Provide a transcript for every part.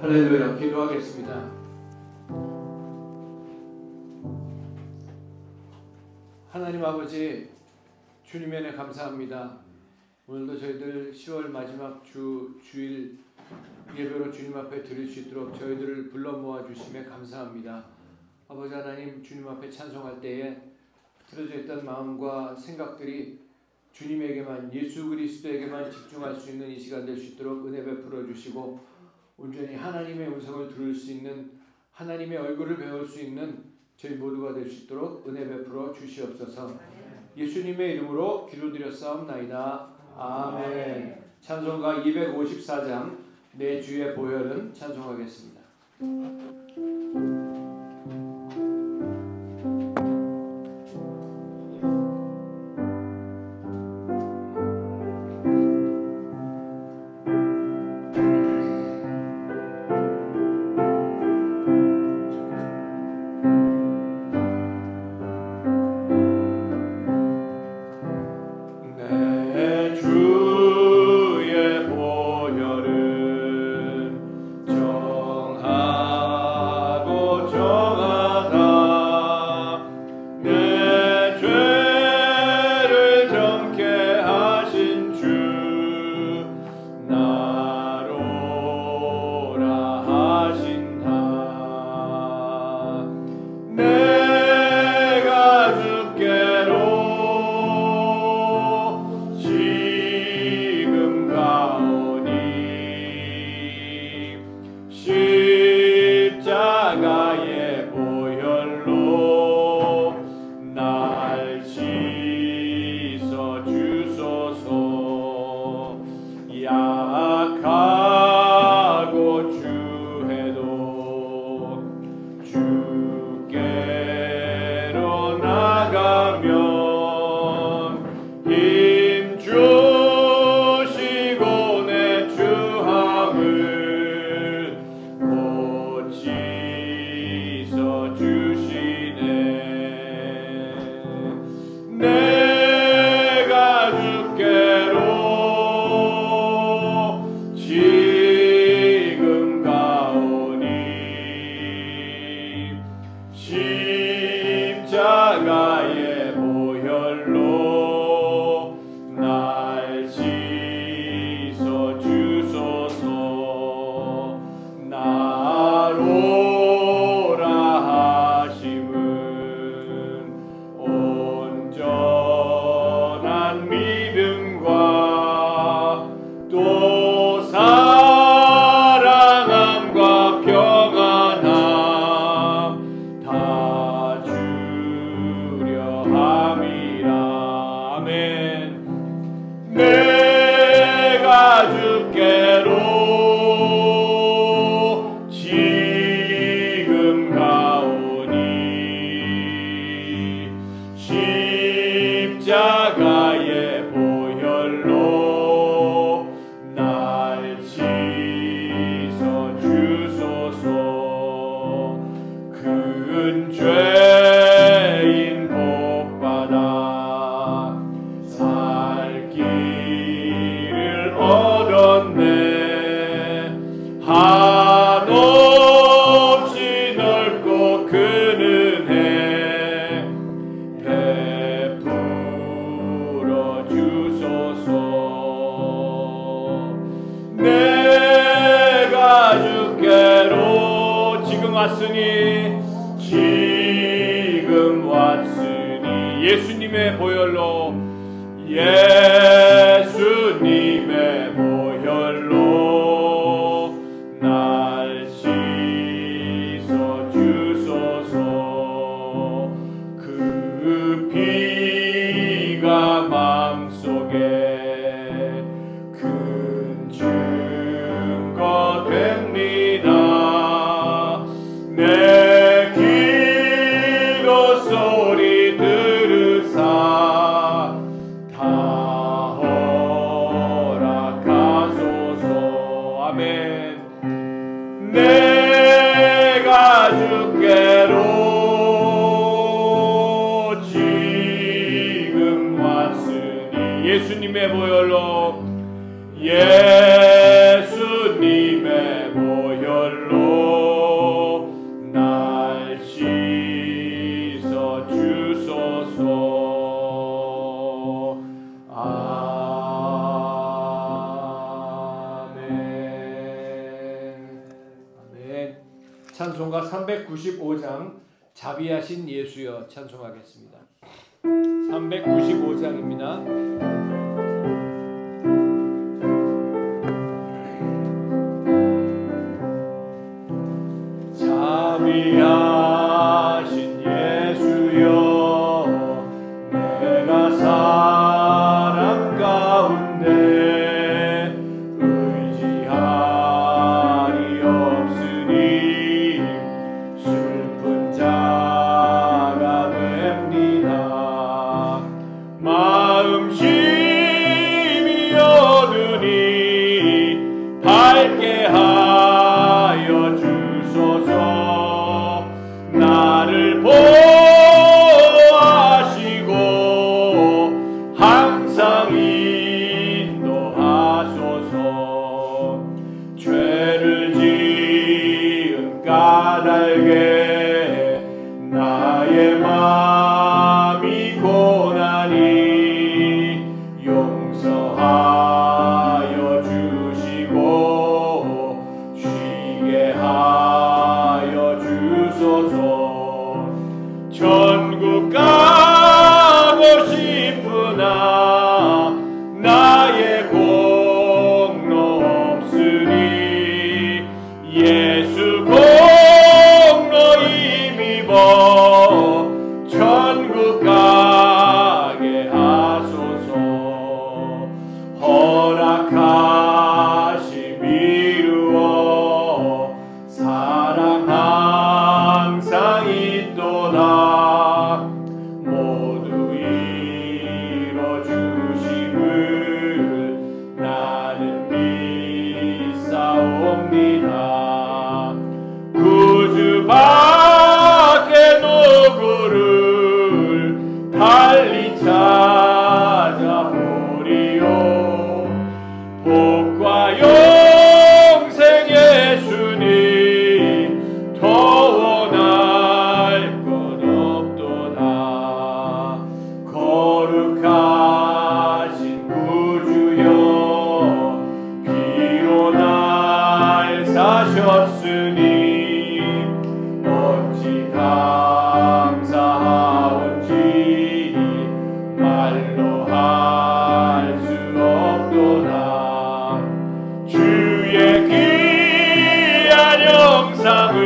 할렐루야. 기도하겠습니다. 하나님 아버지, 주님의 은혜 감사합니다. 오늘도 저희들 10월 마지막 주일 예배로 주님 앞에 드릴 수 있도록 저희들을 불러 모아 주심에 감사합니다. 아버지 하나님, 주님 앞에 찬송할 때에 흐트러져 있던 마음과 생각들이 주님에게만, 예수 그리스도에게만 집중할 수 있는 이 시간 될 수 있도록 은혜 베풀어 주시고, 온전히 하나님의 음성을 들을 수 있는, 하나님의 얼굴을 배울 수 있는 저희 모두가 될 수 있도록 은혜 베풀어 주시옵소서. 예수님의 이름으로 기도드렸사옵나이다. 아멘. 찬송가 254장 내 주의 보혈은 찬송하겠습니다. 예수님의 보혈로, 예수님의 보혈로 날 씻어 주소서. 그 피가 마음속에 큰 증거 됩니다. 내 기도 소리 들으사 다 허락하소서. 아멘. 내가 주께로 지금 왔으니 예수님의 보혈로, 예수님의 보혈로 찬송가 395장 자비하신 예수여 찬송하겠습니다. 395장입니다. 자비하신 예수여 내가 사람 가운데 의지하리 없으니 슬픈 자가 됩니다. 마음 심히 어두니 밝게 하여 주소서. 나를 보호하시고 항상 인도하소서. 죄를 지은 까닭에 나의 마음이 고나니 용서하여 주시고 쉬게 하여 주소서. 천국 가고 싶으나 나의 공로 없으니 예수 공로 힘입어 천국 가게 하소서. 허락하심 이루어 사랑 항상 있도다. 모두 이뤄주심을 나는 믿사옵니다. 구주 밖의 노고를 달리 찾아보리요. 복과 영생 예수님 더 원할 것 없도다. 거룩하신 구주여 피로 날 사셨으니 어찌 감사하온지 말로 할 수 없도다. 주의 귀한 영상을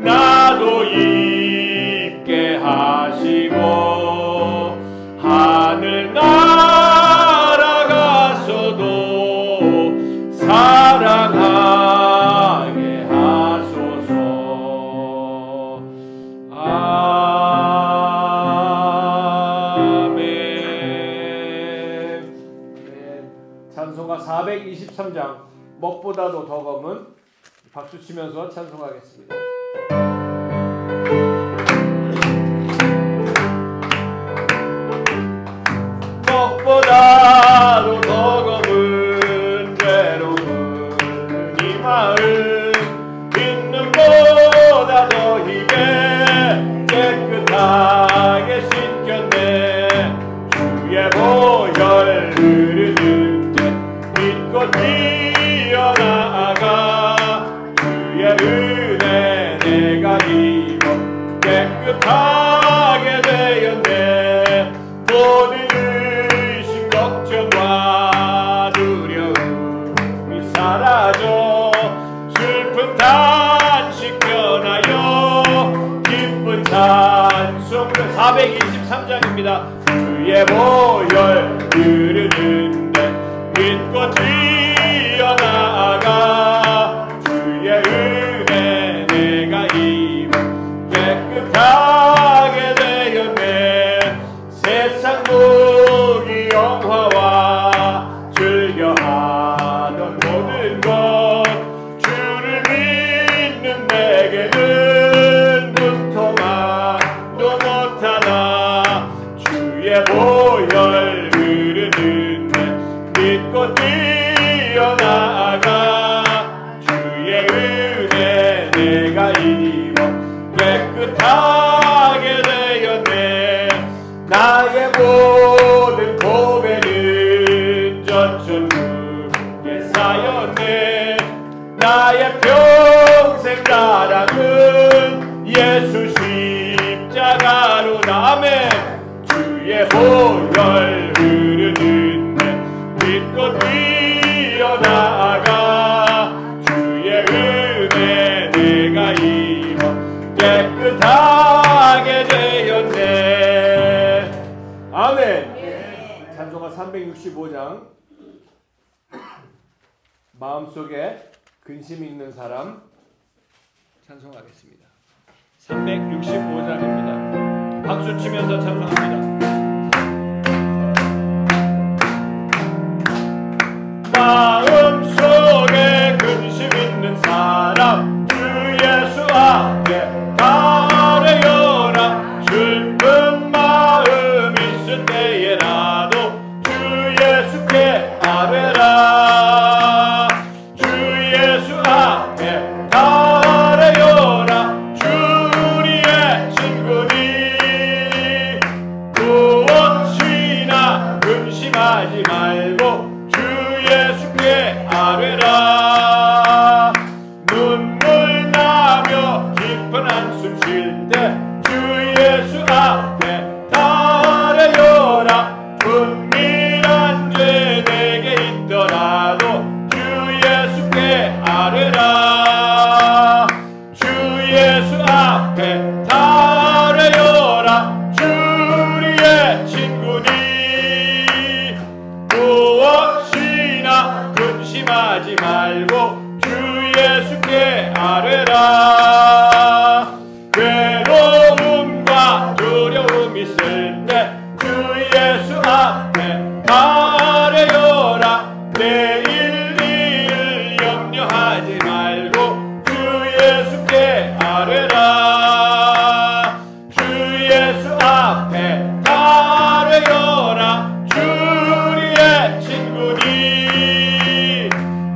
나도 입게 하시고 하늘 날아가서도 사랑하게 하소서. 아멘. 찬송가 423장 먹보다도 더 검은 박수 치면서 찬송하겠습니다. 먹보다도 더 검은 괴로운 이 마음 있는 보다 더 희게 깨끗하게 씻겼네. 주의 보혈 흐르는 듯 믿고 뛰어나가 주의 은혜 내가 입어 깨끗하게 되었네. 모든 의심 걱정과 두려움이 사라져 슬픈 탄식 변하여 기쁜 찬송. 423장입니다. 주의 보혈 흐르는데 믿고 뛰어나가 주의 은혜 내가 입어 깨끗하게 되었네. 세상 무기 영화와 즐겨하던 모든 것 주를 믿는 내게는 눈통만도 못하나. 주의 보혈 흐르는데 믿고 뛰어나가 주의 은혜 내가 입어 깨끗하게 되었네. 나의 모든 고백은 저천국에 쌓였네. 나의 평생 다 찬송가 365장 마음속에 근심이 있는 사람 찬송하겠습니다. 365장입니다. 박수 치면서 찬송합니다. 마음속에 근심 있는 사람 주 예수 앞에 가려라. 슬픈 마음 있을 때에라도 주 예수께 아뢰라. 주 예수 앞에 가려라. 주 우리의 친구니 무엇이나 근심하지 말고 예수께 아뢰라. 눈물 나며 깊은 한숨 쉴 때 주 예수 앞에 아뢰어라. 은밀한 죄 내게 있더라도 주 예수께 아뢰라. 주 예수 앞에 아뢰어라. 주 우리의 친구니 무엇이나 근심하지 말고 주 예수께 아뢰라. 괴로움과 두려움 있을 때 주 예수 앞에 아뢰어라. 내일 일 염려하지 말고 주 예수께 아뢰라. 주 예수 앞에 아뢰어라. 주 우리의 친구니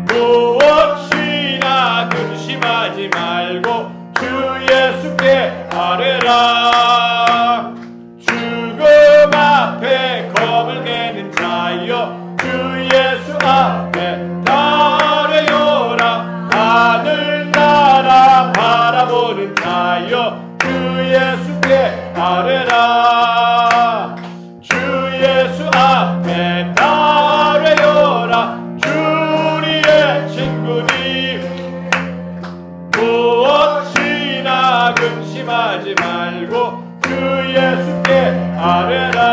무엇이나 근심하지 말고 주 예수께 아뢰라. 죽음 앞에 겁을 내는 자여 주 예수 앞에 아뢰어라. 하늘나라 바라보는 자여 주 예수께 아뢰라. 주 예수 앞에 아뢰어라. 주 우리의 친구니 무엇이나 근심하지 말고 주 예수께 아뢰라.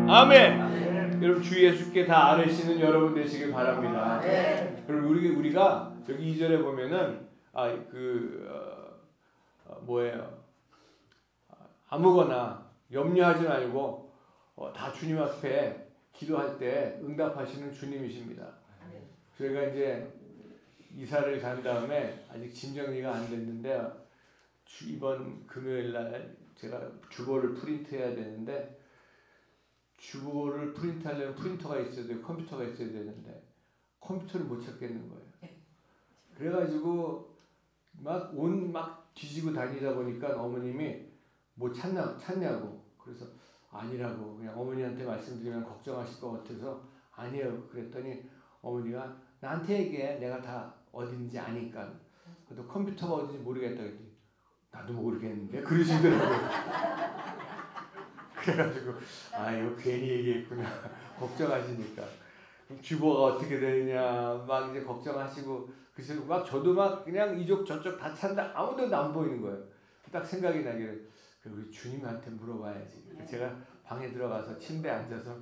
아멘. 여러분 주 예수께 다 아뢰시는 여러분 되시길 바랍니다. 그럼 우리가 여기 2절에 보면은 뭐예요? 아무거나 염려하지 말고 다 주님 앞에 기도할 때 응답하시는 주님이십니다. 저희가 이제 이사를 간 다음에 아직 짐 정리가 안 됐는데 이번 금요일 날 제가 주보를 프린트해야 되는데 주보를 프린트하려면 프린터가 있어야 되고 컴퓨터가 있어야 되는데 컴퓨터를 못 찾겠는 거예요. 그래가지고 막 뒤지고 다니다 보니까 어머님이 뭐 찾냐고. 그래서 아니라고 그냥 어머니한테 말씀드리면 걱정하실 것 같아서 아니에요. 그랬더니 어머니가 나한테 얘기해. 내가 다 어딘지 아니까. 그래도 컴퓨터가 어딘지 모르겠다 그랬더니 나도 모르겠는데 그러시더라고요. 그래가지고 이거 괜히 얘기했구나. 걱정하시니까. 주보가 어떻게 되느냐 막 이제 걱정하시고 그래서 막 저도 막 그냥 이쪽 저쪽 다 찾는다 아무데도 안 보이는 거예요. 딱 생각이 나기를 우리 주님한테 물어봐야지. 제가 방에 들어가서 침대에 앉아서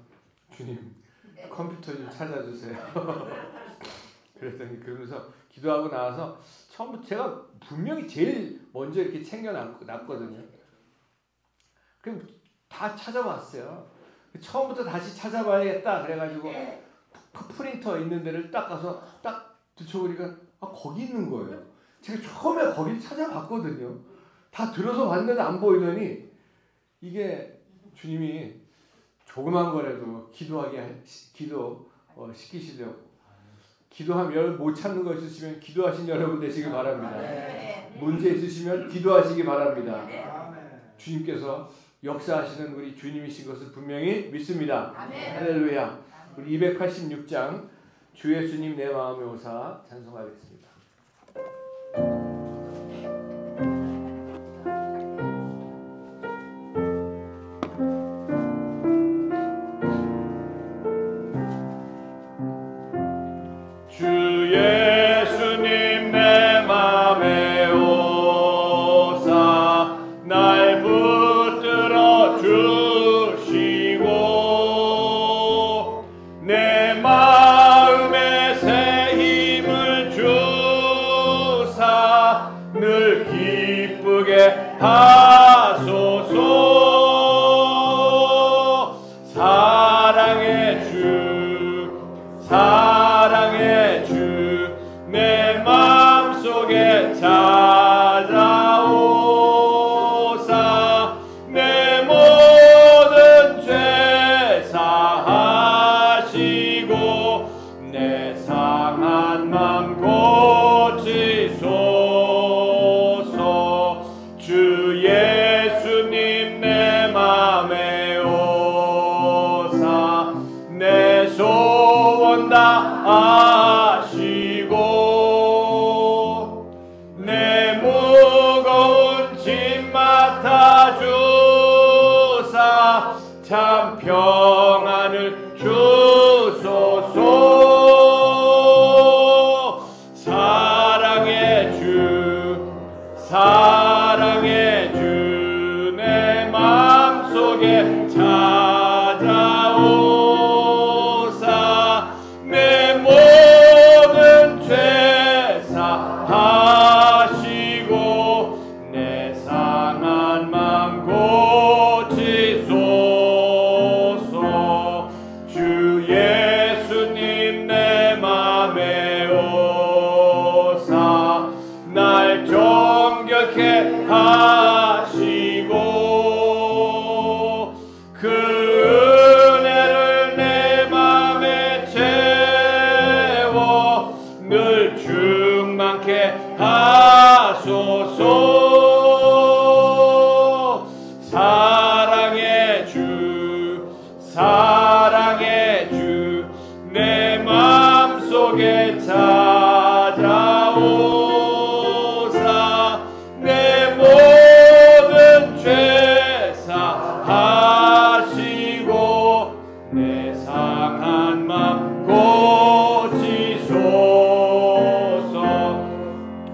주님 컴퓨터 좀 찾아주세요. 그랬더니 그러면서 기도하고 나와서 처음부터 제가 분명히 제일 먼저 이렇게 챙겨놨거든요. 그럼 다 찾아봤어요. 처음부터 다시 찾아봐야겠다 그래가지고 프린터 있는 데를 딱 가서 딱 뒤쳐보니까 거기 있는 거예요. 제가 처음에 거기를 찾아봤거든요. 다 들어서 봤는데 안 보이더니 이게 주님이 조그만 거라도 시키시려고 기도하면 못 찾는 거 있으시면 기도하신 여러분 되시기 바랍니다. 문제 있으시면 기도하시기 바랍니다. 주님께서 역사하시는 우리 주님이신 것을 분명히 믿습니다. 할렐루야. 우리 286장 주 예수님 내 마음에 오사 찬송하겠습니다. 날 붙들어 주시고 사랑의 주 내 마음속에 찾아오사 내 모든 죄 사하시고 내 상한 맘 고치소서. 주 예수님 내 맘에 오사 내 소원 다 아시고 내 무거운 짐 맡아주사 참 평안을 주소서. 사랑의 주 내 마음속에 찾아오사 내 모든 죄 사하시고 내 상한 맘 고치소서. 주 예수님 내 맘에 오사 날 정결케 하시고 그 은혜를 내 맘에 채워 늘 충만케 하소서. 사랑의 주 내 마음속에 찾아오사 내 모든 죄 사하시고 내 상한 맘 고치소서.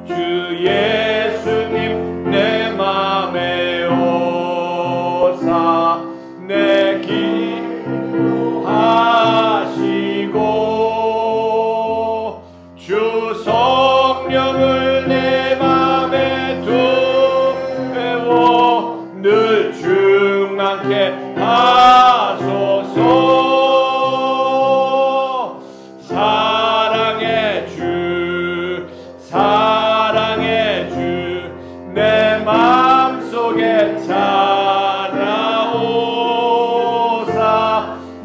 주 예수님 내 맘에 오사 내 기도하시고 주 성령을 내 맘에 두배워 늘 충만케 하소서. 사랑의 주 내 마음속에 찾아오사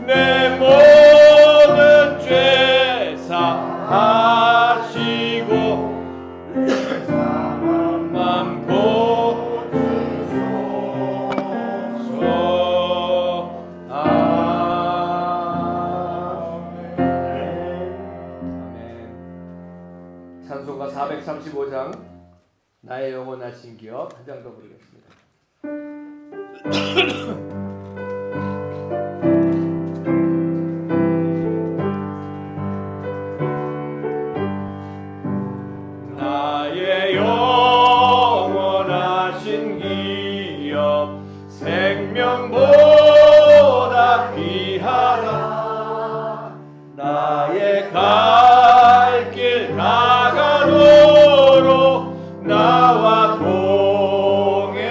내 모든 죄 사하시고 맘 고치소서. 아멘. 찬송가 435장 나의 영원하신 기업 한 장 더 부르겠습니다. 나의 영원하신 기업 생명보다 귀하다. 나의 갈 길 다가도록 나와 동행하소서.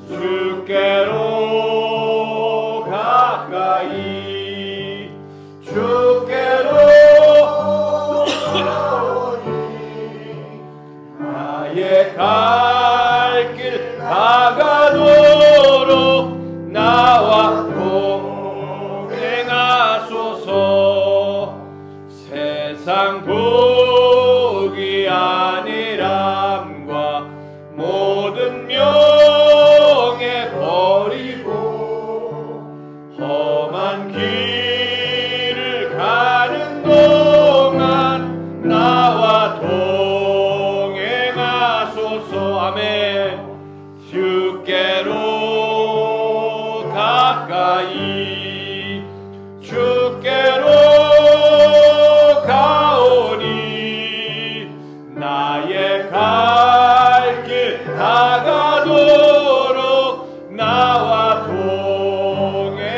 주께로 가까이 주께로 나의 갈 길 다가도록 나와 동행하소서. 세상 복이 아니람과 모든 명예 버리고 험한 길을 가는 동안 나와 동행하소서. 아멘. 주께로 가까이 주께로 가오니 나의 갈 길 다가도록 나와 동행하소서.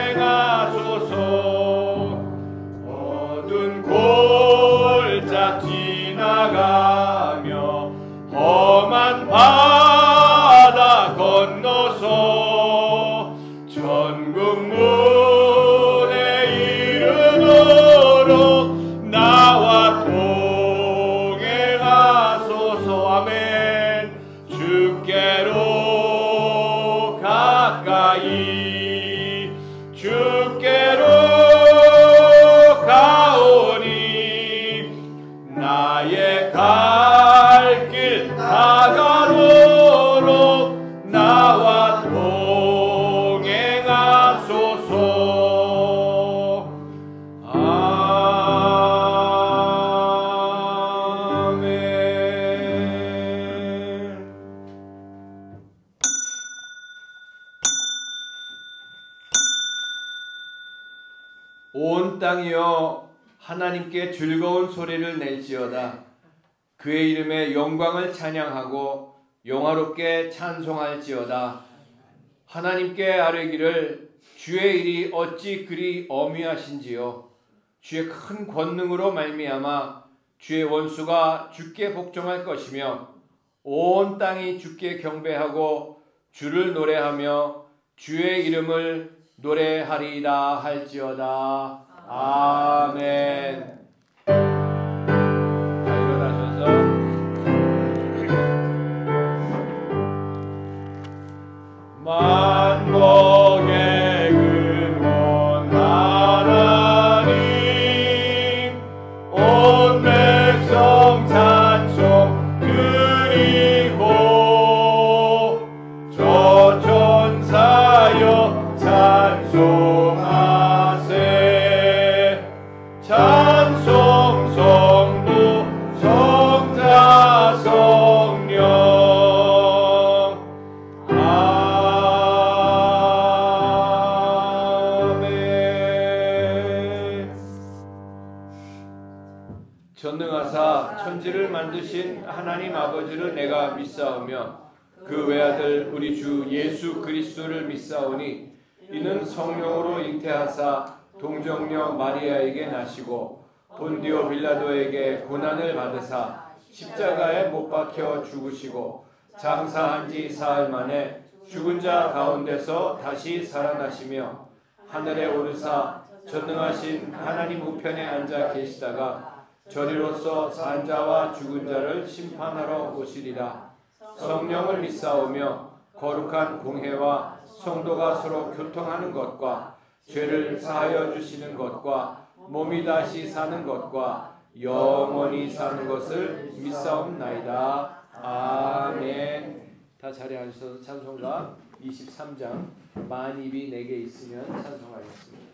어두운 골짜 지나가며 험한 바다 건너서 저 천국문에 이르도록 나와 동행하소서. 아멘. 주께로 가까이 주께로 가오니 나의 갈 길 다가도록 나와 동행하소서. 아멘. 온 땅이여 하나님께 즐거운 소리를 낼지어다. 그의 이름의 영광을 찬양하고 영화롭게 찬송할지어다. 하나님께 아뢰기를 주의 일이 어찌 그리 어미하신지요. 주의 큰 권능으로 말미암아 주의 원수가 주께 복종할 것이며 온 땅이 주께 경배하고 주를 노래하며 주의 이름을 노래하리라 할지어다. 아멘. 만복의 근원 하나님 온 백성 찬송 드리고 저 천사여 찬송하세. 찬송 성부 성자 성령. 전능하사 천지를 만드신 하나님 아버지를 내가 믿사오며 그 외아들 우리 주 예수 그리스도를 믿사오니 이는 성령으로 잉태하사 동정녀 마리아에게 나시고 본디오 빌라도에게 고난을 받으사 십자가에 못 박혀 죽으시고 장사한 지 사흘 만에 죽은 자 가운데서 다시 살아나시며 하늘에 오르사 전능하신 하나님 우편에 앉아 계시다가 저리로서 산 자와 죽은 자를 심판하러 오시리라. 성령을 믿사오며 거룩한 공회와 성도가 서로 교통하는 것과 죄를 사하여 주시는 것과 몸이 다시 사는 것과 영원히 사는 것을 믿사옵나이다. 아멘. 다 자리에 앉으셔서 찬송가 23장 만입이 내게 있으면 찬송하겠습니다.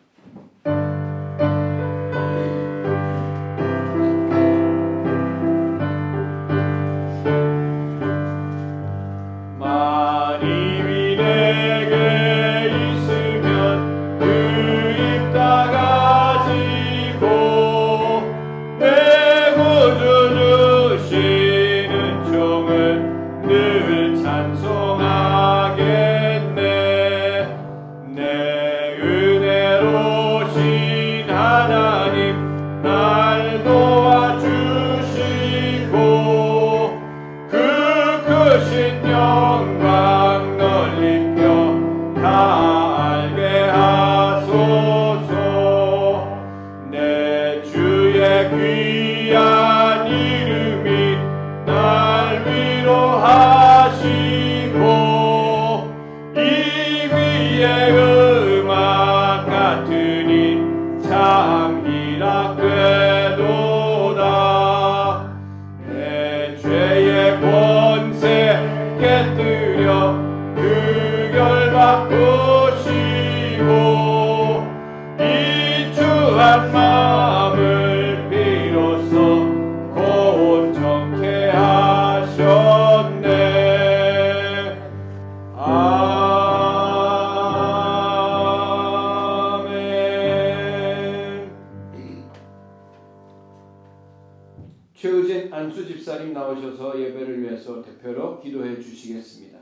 최의진 안수 집사님 나오셔서 예배를 위해서 대표로 기도해 주시겠습니다.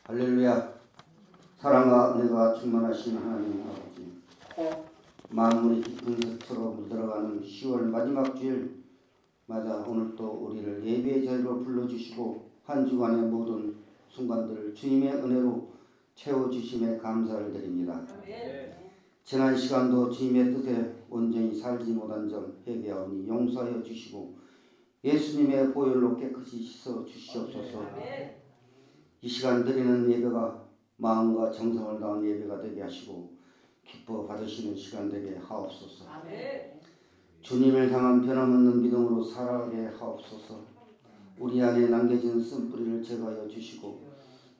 할렐루야. 사랑과 은혜가 충만하신 하나님 아버지, 만물이 깊은 샘으로 물들어가는 10월 마지막 주일 맞아 오늘 또 우리를 예배의 자리로 불러주시고 한 주간의 모든 순간들을 주님의 은혜로 채워주심에 감사를 드립니다. 지난 시간도 주님의 뜻에 온전히 살지 못한 점 회개하오니 용서하여 주시고 예수님의 보혈로 깨끗이 씻어 주시옵소서. 이 시간 드리는 예배가 마음과 정성을 다한 예배가 되게 하시고 기뻐 받으시는 시간 되게 하옵소서. 주님을 향한 변함없는 믿음으로 살아가게 하옵소서. 우리 안에 남겨진 쓴뿌리를 제거하여 주시고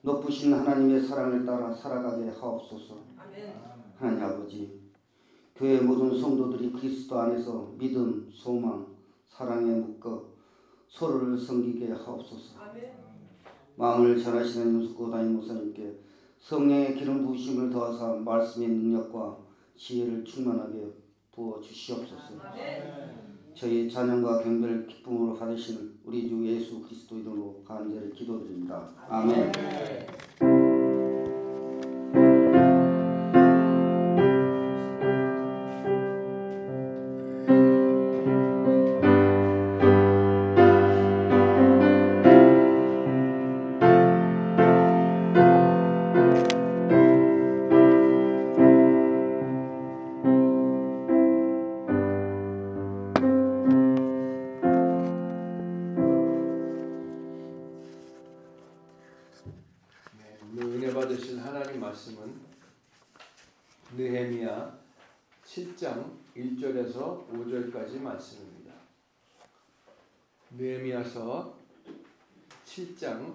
높으신 하나님의 사랑을 따라 살아가게 하옵소서. 하나님 아버지, 교회 모든 성도들이 그리스도 안에서 믿음, 소망, 사랑에 묶어 서로를 섬기게 하옵소서. 마음을 전하시는 윤석호 담임 목사님께 성령의 기름 부으심을 더하사 말씀의 능력과 지혜를 충만하게 부어 주시옵소서. 저희 찬양과 경배를 기쁨으로 받으시는 우리 주 예수 그리스도 이름으로 간절히 기도드립니다. 아멘. 말씀은 느헤미야 7장 1절에서 5절까지 말씀입니다. 느헤미야서 7장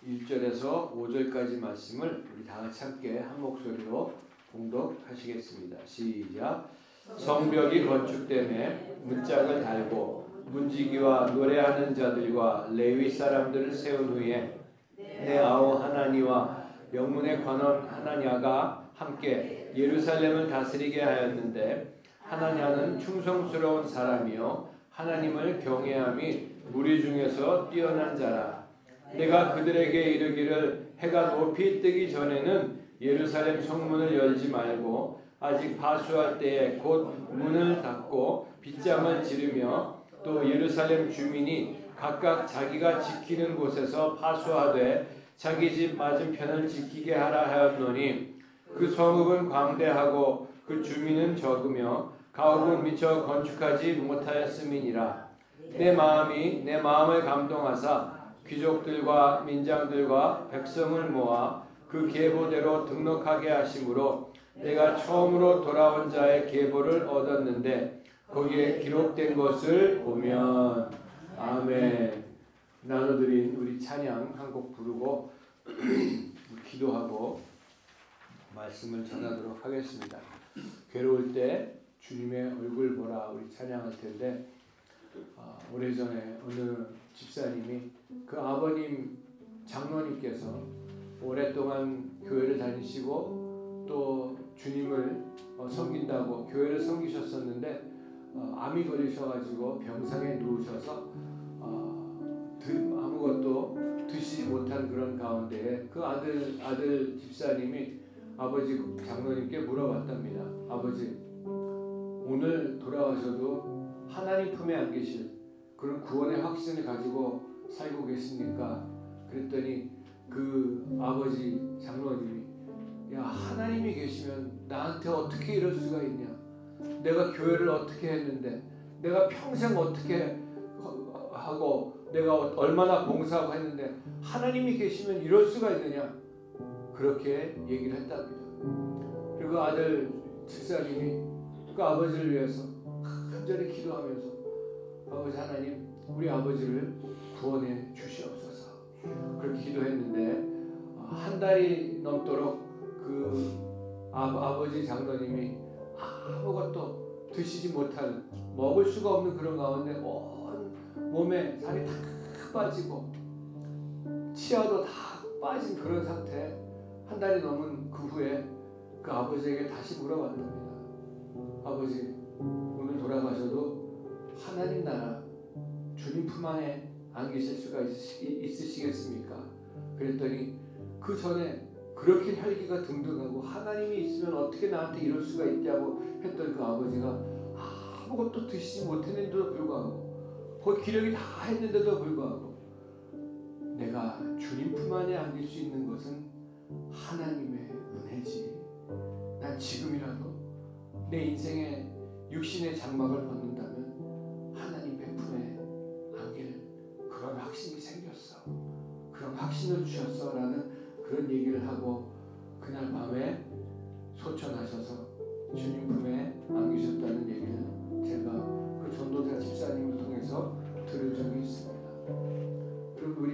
1절에서 5절까지 말씀을 우리 다 같이 함께 한 목소리로 봉독하시겠습니다. 시작. 성벽이 건축됨에 문짝을 달고 문지기와 노래하는 자들과 레위 사람들을 세운 후에 내 아우 하나니와 영문의 관원 하나냐가 함께 예루살렘을 다스리게 하였는데 하나냐는 충성스러운 사람이요 하나님을 경외함이 무리 중에서 뛰어난 자라. 내가 그들에게 이르기를 해가 높이 뜨기 전에는 예루살렘 성문을 열지 말고 아직 파수할 때에 곧 문을 닫고 빗장을 지르며 또 예루살렘 주민이 각각 자기가 지키는 곳에서 파수하되 자기 집 맞은편을 지키게 하라 하였노니 그 성읍은 광대하고 그 주민은 적으며 가옥은 미처 건축하지 못하였음이니라. 내 마음이 내 마음을 감동하사 귀족들과 민장들과 백성을 모아 그 계보대로 등록하게 하심으로 내가 처음으로 돌아온 자의 계보를 얻었는데 거기에 기록된 것을 보면 아멘. 나눠드린 우리 찬양 한 곡 부르고 기도하고 말씀을 전하도록 하겠습니다. 괴로울 때 주님의 얼굴 보라 우리 찬양할 텐데 오래전에 어느 집사님이 그 아버님 장로님께서 오랫동안 교회를 다니시고 또 주님을 섬긴다고 교회를 섬기셨었는데 암이 걸리셔가지고 병상에 누우셔서 아무것도 드시지 못한 그런 가운데에 그 아들 집사님이 아버지 장로님께 물어봤답니다. 아버지, 오늘 돌아가셔도 하나님 품에 안 계실 그런 구원의 확신을 가지고 살고 계십니까? 그랬더니 그 아버지 장로님이 야, 하나님이 계시면 나한테 어떻게 이럴 수가 있냐? 내가 교회를 어떻게 했는데 내가 평생 어떻게 하고 내가 얼마나 봉사하고 했는데 하나님이 계시면 이럴 수가 있느냐? 그렇게 얘기를 했답니다. 그리고 아들 집사님이 그 아버지를 위해서 간절히 기도하면서 아버지 하나님 우리 아버지를 구원해 주시옵소서 그렇게 기도했는데 한 달이 넘도록 그 아버지 장로님이 아무것도 드시지 못한 먹을 수가 없는 그런 가운데 온 몸에 살이 다 빠지고 치아도 다 빠진 그런 상태 한 달이 넘은 그 후에 그 아버지에게 다시 물어봤답니다. 아버지 오늘 돌아가셔도 하나님 나라 주님 품 안에 안 계실 수가 있으시겠습니까? 그랬더니 그 전에 그렇게 혈기가 등등하고 하나님이 있으면 어떻게 나한테 이럴 수가 있냐고 했던 그 아버지가 아무것도 드시지 못했는데도 불구하고 거의 기력이 다 했는데도 불구하고 내가 주님 품 안에 안길 수 있는 것은 하나님의 은혜지. 난 지금이라도 내 인생의 육신의 장막을 벗는다면 하나님의 품에 안길 그런 확신이 생겼어. 그런 확신을 주셨어 라는 그런 얘기를 하고 그날 밤에 소천하셔서 주님 품에 안기셨다는 얘기를 제가 그 전도자 집사님을 통해서 들은 적이 있습니다. 그리고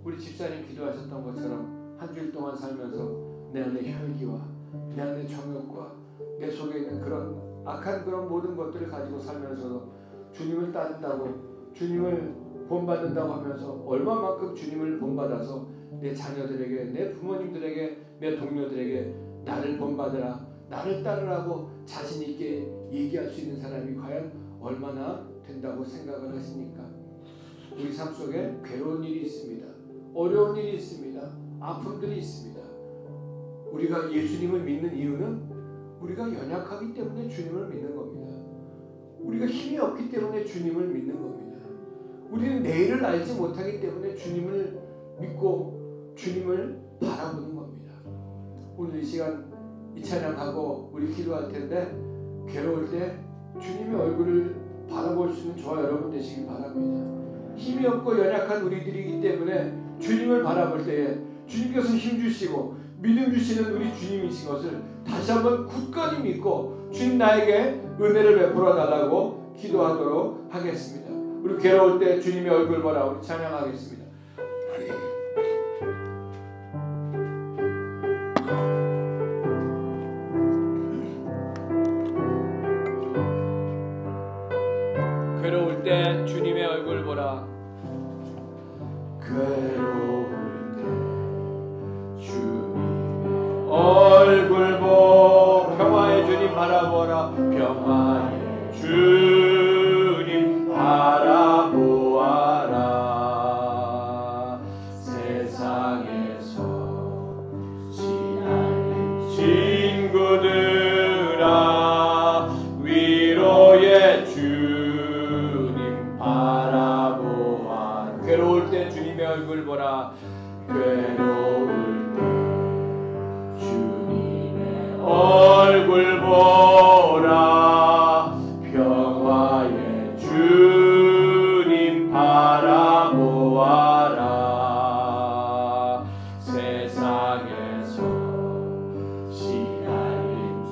우리 집사님 기도하셨던 것처럼 한 주일 동안 살면서 내 안에 혈기와 내 안에 정욕과 내 속에 있는 그런 악한 그런 모든 것들을 가지고 살면서도 주님을 따른다고 주님을 본받는다고 하면서 얼마만큼 주님을 본받아서 내 자녀들에게 내 부모님들에게 내 동료들에게 나를 본받으라 나를 따르라고 자신 있게 얘기할 수 있는 사람이 과연 얼마나 된다고 생각을 하십니까? 우리 삶 속에 괴로운 일이 있습니다. 어려운 일이 있습니다. 아픔들이 있습니다. 우리가 예수님을 믿는 이유는 우리가 연약하기 때문에 주님을 믿는 겁니다. 우리가 힘이 없기 때문에 주님을 믿는 겁니다. 우리는 내일을 알지 못하기 때문에 주님을 믿고 주님을 바라보는 겁니다. 오늘 이 시간 이 찬양하고 우리 기도할 텐데 괴로울 때 주님의 얼굴을 바라볼 수 있는 저와 여러분 되시길 바랍니다. 힘이 없고 연약한 우리들이기 때문에 주님을 바라볼 때에 주님께서 힘 주시고 믿음 주시는 우리 주님이신 것을 다시 한번 굳건히 믿고 주님 나에게 은혜를 베풀어 달라고 기도하도록 하겠습니다. 우리 괴로울 때 주님의 얼굴 보라 우리 찬양하겠습니다. 괴로울 때 주님의 얼굴 보라. 괴로울 때 주님의 얼굴 보 평화의 주님 바라보라. 평화의 주님 바라보아라. 세상에서 시달린 친구들아 위로의 주님 바라보아라. 괴로울 때 주님의 얼굴 보라. 괴로울 때 주님의 얼굴 보라. 평화의 주님 바라보아라. 세상에서 시달린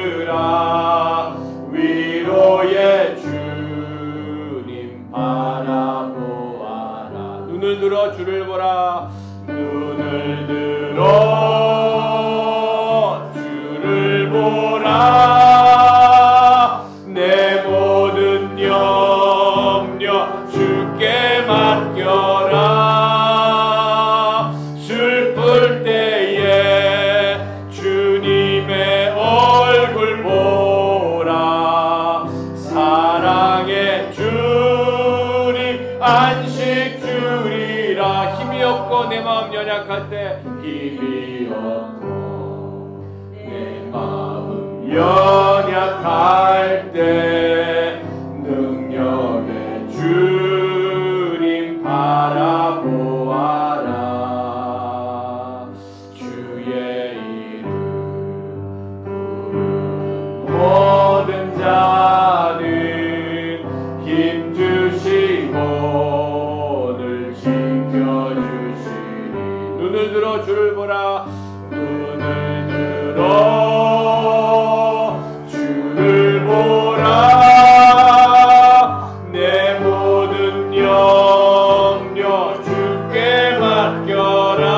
친구들아 위로의 주님 바라보아라. 눈을 들어 주를 보라. 눈을 들어 주를 보라. 내 모든 염려 주께 맡겨라. 슬플 때에 주님의 얼굴 보라. 사랑의 주님 안식 주리라. 힘이 없고 내 마음 연약할 때 힘이 없고 내 마음 연약할 때 능력의 주님 바라보아라. 주의 이름 부르는 모든 자는 힘 주시고 늘 지켜주시니. 눈을 들어 주를 보라. 눈을 들어 주를 보라. 내 모든 염려 주께 맡겨라.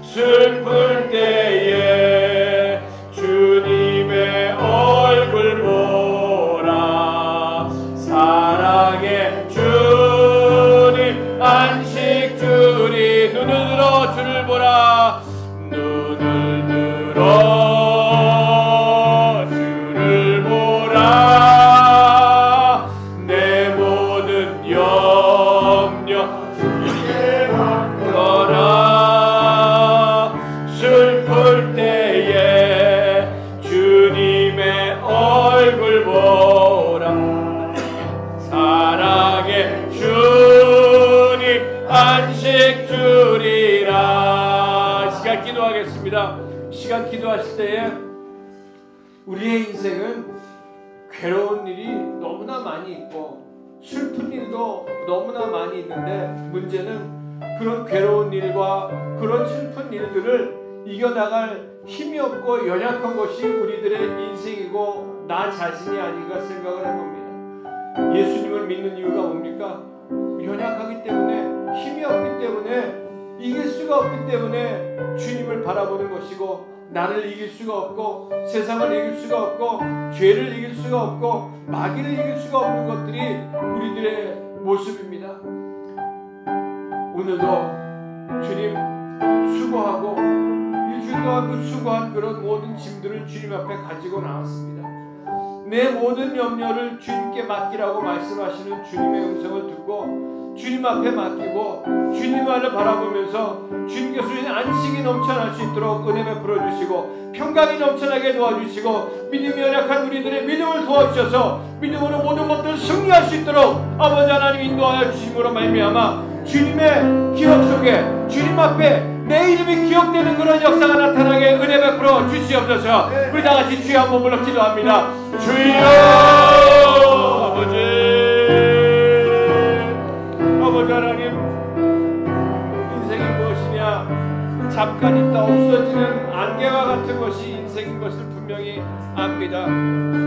슬플 때에 주님의 얼굴 보라. 사랑의 주님 안식 주리. 눈을 들어 주를 보라. 눈을 시간 기도하실 때에 우리의 인생은 괴로운 일이 너무나 많이 있고 슬픈 일도 너무나 많이 있는데 문제는 그런 괴로운 일과 그런 슬픈 일들을 이겨나갈 힘이 없고 연약한 것이 우리들의 인생이고 나 자신이 아닌가 생각을 해봅니다. 예수님을 믿는 이유가 뭡니까? 연약하기 때문에, 힘이 없기 때문에, 이길 수가 없기 때문에 주님을 바라보는 것이고, 나를 이길 수가 없고 세상을 이길 수가 없고 죄를 이길 수가 없고 마귀를 이길 수가 없는 것들이 우리들의 모습입니다. 오늘도 주님 수고하고 일주일 동안 그 수고한 그런 모든 짐들을 주님 앞에 가지고 나왔습니다. 내 모든 염려를 주님께 맡기라고 말씀하시는 주님의 음성을 듣고 주님 앞에 맡기고 주님만을 바라보면서 주님께서 주신 안식이 넘쳐날 수 있도록 은혜 베풀어 주시고 평강이 넘쳐나게 도와주시고 믿음이 연약한 우리들의 믿음을 도와주셔서 믿음으로 모든 것들을 승리할 수 있도록 아버지 하나님 인도하여 주심으로 말미암아 주님의 기억 속에 주님 앞에 내 이름이 기억되는 그런 역사가 나타나게 은혜 베풀어 주시옵소서. 우리 다같이 주여 한번 불러 기도합니다. 주여 아버지 하나님, 인생이 무엇이냐? 잠깐 있다 없어지는 안개와 같은 것이 인생인 것을 분명히 압니다.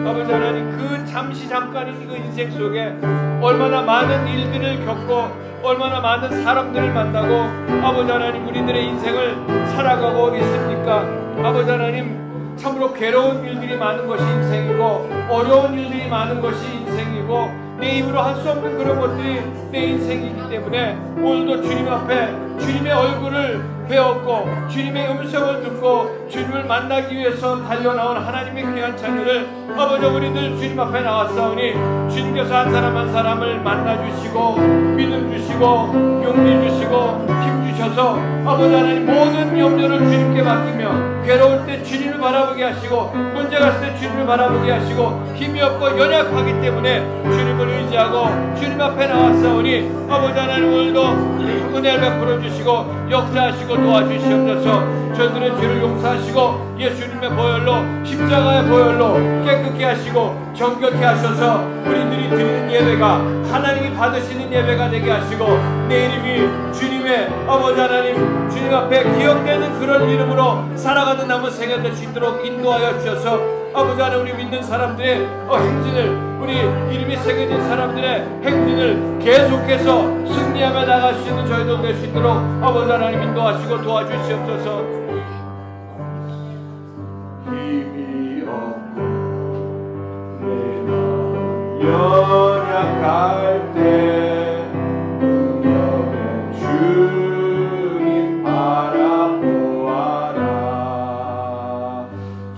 아버지 하나님, 그 잠깐인 그 인생 속에 얼마나 많은 일들을 겪고 얼마나 많은 사람들을 만나고 아버지 하나님 우리들의 인생을 살아가고 있습니까? 아버지 하나님, 참으로 괴로운 일들이 많은 것이 인생이고 어려운 일들이 많은 것이 인생이고 내 입으로 할 수 없는 그런 것들이 내 인생이기 때문에 오늘도 주님 앞에 주님의 얼굴을 배웠고 주님의 음성을 듣고 주님을 만나기 위해서 달려나온 하나님의 귀한 자녀들 아버지 우리들 주님 앞에 나왔사오니 주님께서 한 사람 한 사람을 만나주시고 믿음 주시고 용기 주시고 힘 주셔서 아버지 하나님 모든 염려를 주님께 맡기며 괴로울 때 주님을 바라보게 하시고 문제가 있을 때 주님을 바라보게 하시고 힘이 없고 연약하기 때문에 주님을 의지하고 주님 앞에 나왔사오니 아버지 하나님 오늘도 은혜를 베풀어 주시고 역사하시고 도와주시옵소서. 저희들의 죄를 용서하시고 예수님의 보혈로 십자가의 보혈로 깨끗게 하시고 정결케 하셔서 우리들이 드리는 예배가 하나님이 받으시는 예배가 되게 하시고 내 이름이 주님의 아버지 하나님 주님 앞에 기억되는 그런 이름으로 살아가는 남은 생애 될 수 있도록 인도하여 주셔서 아버지 하나님 우리 믿는 사람들의 행진을 우리 이름이 새겨진 사람들의 행진을 계속해서 승리하며 나갈 수 있는 저희도 될 수 있도록 아버지 하나님 인도하시고 도와주시옵소서. 힘이 없고 내 마음 연약할 때 능력의 주님 바라보아라.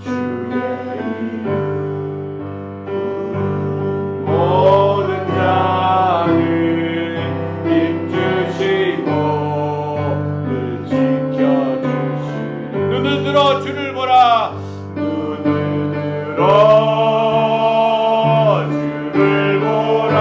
주의 이름 모든 자를 힘주시고 늘 지켜주시는 눈을 들어 주를 보라. 눈을 들어 주를 보라.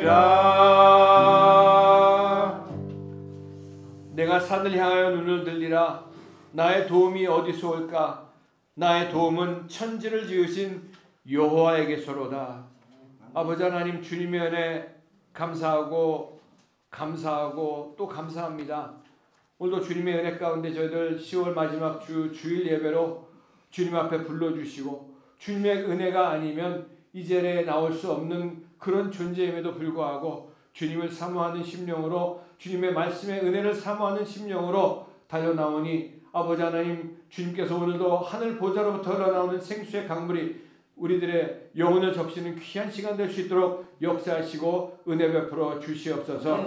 들리라. 내가 산을 향하여 눈을 들리라. 나의 도움이 어디서 올까? 나의 도움은 천지를 지으신 여호와에게서로다. 아버지 하나님, 주님의 은혜 감사하고 또 감사합니다. 오늘도 주님의 은혜 가운데 저희들 10월 마지막 주일 예배로 주님 앞에 불러주시고, 주님의 은혜가 아니면 이 자리에 나올 수 없는 그런 존재임에도 불구하고 주님을 사모하는 심령으로, 주님의 말씀의 은혜를 사모하는 심령으로 달려나오니, 아버지 하나님, 주님께서 오늘도 하늘 보좌로부터 흘러나오는 생수의 강물이 우리들의 영혼을 적시는 귀한 시간 될 수 있도록 역사하시고 은혜 베풀어 주시옵소서.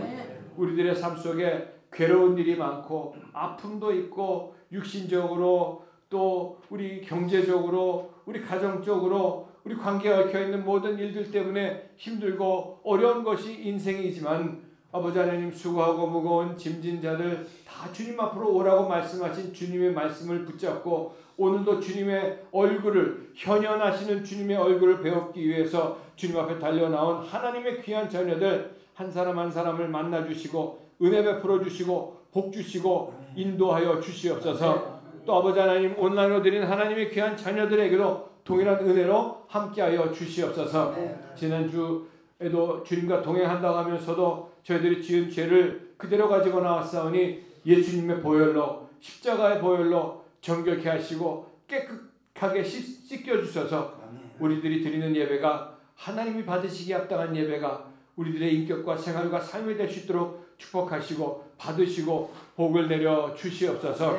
우리들의 삶 속에 괴로운 일이 많고 아픔도 있고 육신적으로 또 우리 경제적으로 우리 가정적으로 우리 관계가 얽혀있는 모든 일들 때문에 힘들고 어려운 것이 인생이지만, 아버지 하나님, 수고하고 무거운 짐진 자들 다 주님 앞으로 오라고 말씀하신 주님의 말씀을 붙잡고 오늘도 주님의 얼굴을, 현현하시는 주님의 얼굴을 배우기 위해서 주님 앞에 달려나온 하나님의 귀한 자녀들 한 사람 한 사람을 만나주시고 은혜 베풀어 주시고 복 주시고 인도하여 주시옵소서. 또 아버지 하나님, 온라인으로 드린 하나님의 귀한 자녀들에게도 동일한 은혜로 함께하여 주시옵소서. 지난주에도 주님과 동행한다고 하면서도 저희들이 지은 죄를 그대로 가지고 나왔사오니 예수님의 보혈로, 십자가의 보혈로 정결케 하시고 깨끗하게 씻겨주셔서 우리들이 드리는 예배가 하나님이 받으시기에 합당한 예배가 우리들의 인격과 생활과 삶이 될 수 있도록 축복하시고 받으시고 복을 내려 주시옵소서.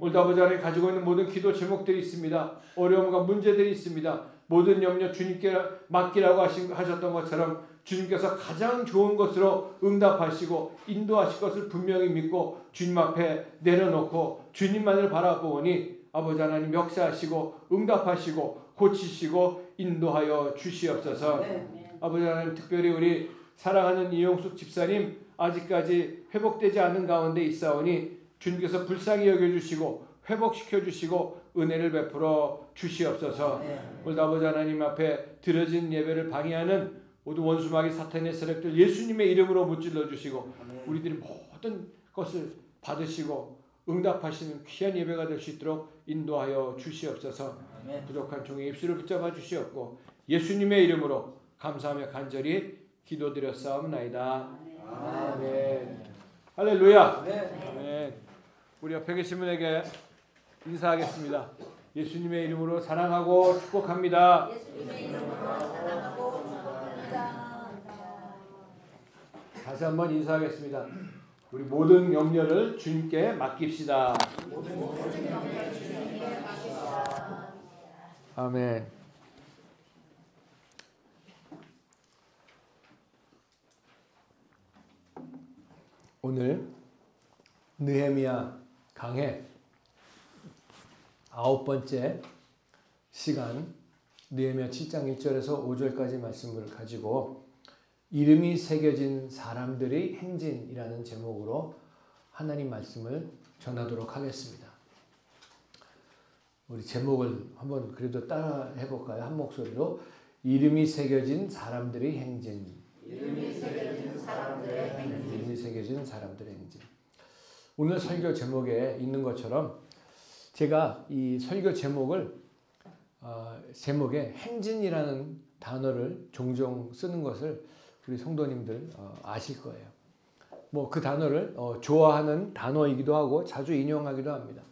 오늘도 아버지 하나님, 가지고 있는 모든 기도 제목들이 있습니다. 어려움과 문제들이 있습니다. 모든 염려 주님께 맡기라고 하셨던 것처럼 주님께서 가장 좋은 것으로 응답하시고 인도하실 것을 분명히 믿고 주님 앞에 내려놓고 주님만을 바라보니 아버지 하나님, 역사하시고 응답하시고 고치시고 인도하여 주시옵소서. 아버지 하나님, 특별히 우리 사랑하는 이용숙 집사님 아직까지 회복되지 않은 가운데 있사오니 주님께서 불쌍히 여겨주시고 회복시켜주시고 은혜를 베풀어 주시옵소서. 오늘 아버지 하나님 앞에 드려진 예배를 방해하는 모든 원수마귀 사탄의 세력들 예수님의 이름으로 무찔러 주시고 우리들이 모든 것을 받으시고 응답하시는 귀한 예배가 될 수 있도록 인도하여 주시옵소서. 부족한 종의 입술을 붙잡아 주시옵고 예수님의 이름으로 감사하며 간절히 기도드렸사옵나이다. 아멘. 할렐루야. 아멘. 우리 옆에 계신 분에게 인사하겠습니다. 예수님의 이름으로 사랑하고 축복합니다. 예수님의 이름으로 사랑하고 축복합니다. 다시 한번 인사하겠습니다. 우리 모든 염려를 주님께 맡깁시다. 아멘. 오늘 느헤미야 강해 9번째 시간, 느헤미야 7장 1절에서 5절까지 말씀을 가지고 이름이 새겨진 사람들의 행진이라는 제목으로 하나님 말씀을 전하도록 하겠습니다. 우리 제목을 한번 그래도 따라 해볼까요? 한 목소리로. 이름이 새겨진 사람들의 행진. 이름이 새겨진 사람들의 행진. 이름이 새겨진 사람들의 행진. 오늘 설교 제목에 있는 것처럼 제가 이 설교 제목을 제목에 행진이라는 단어를 종종 쓰는 것을 우리 성도님들 아실 거예요. 뭐 그 단어를 좋아하는 단어이기도 하고 자주 인용하기도 합니다.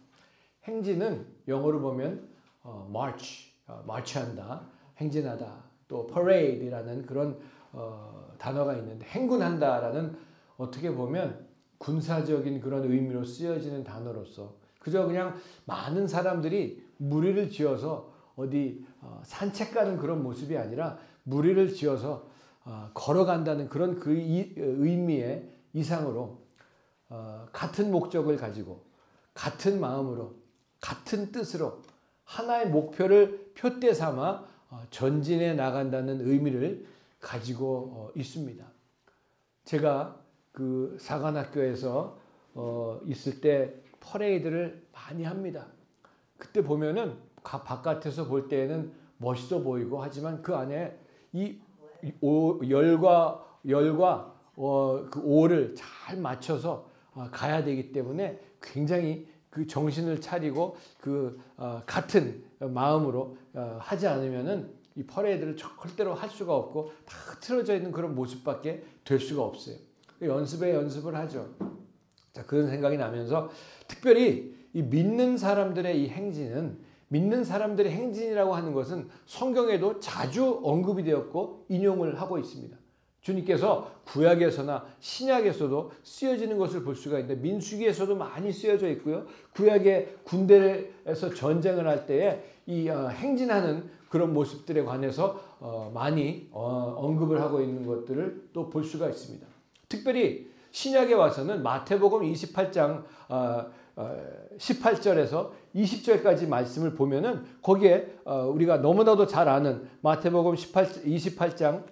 행진은 영어로 보면 march, march한다, 행진하다, 또 parade이라는 그런 단어가 있는데, 행군한다라는 어떻게 보면 군사적인 그런 의미로 쓰여지는 단어로서 그저 그냥 많은 사람들이 무리를 지어서 어디 산책 가는 그런 모습이 아니라 무리를 지어서 걸어간다는 그런 그 의미의 이상으로 같은 목적을 가지고 같은 마음으로 같은 뜻으로 하나의 목표를 표대 삼아 전진해 나간다는 의미를 가지고 있습니다. 제가 그 사관학교에서 있을 때 퍼레이드를 많이 합니다. 그때 보면은 바깥에서 볼 때에는 멋있어 보이고 하지만 그 안에 이 열과 열과 그 오를 잘 맞춰서 가야 되기 때문에 굉장히 그 정신을 차리고 그 같은 마음으로 하지 않으면은 이 퍼레이드를 절대로 할 수가 없고 다 흐트러져 있는 그런 모습밖에 될 수가 없어요. 연습을 하죠. 자, 그런 생각이 나면서 특별히 이 믿는 사람들의 이 행진은, 믿는 사람들의 행진이라고 하는 것은 성경에도 자주 언급이 되었고 인용을 하고 있습니다. 주님께서 구약에서나 신약에서도 쓰여지는 것을 볼 수가 있는데 민수기에서도 많이 쓰여져 있고요. 구약의 군대에서 전쟁을 할 때에 이 행진하는 그런 모습들에 관해서 많이 언급을 하고 있는 것들을 또 볼 수가 있습니다. 특별히 신약에 와서는 마태복음 28장 18절에서 20절까지 말씀을 보면은 거기에 우리가 너무나도 잘 아는 마태복음 28장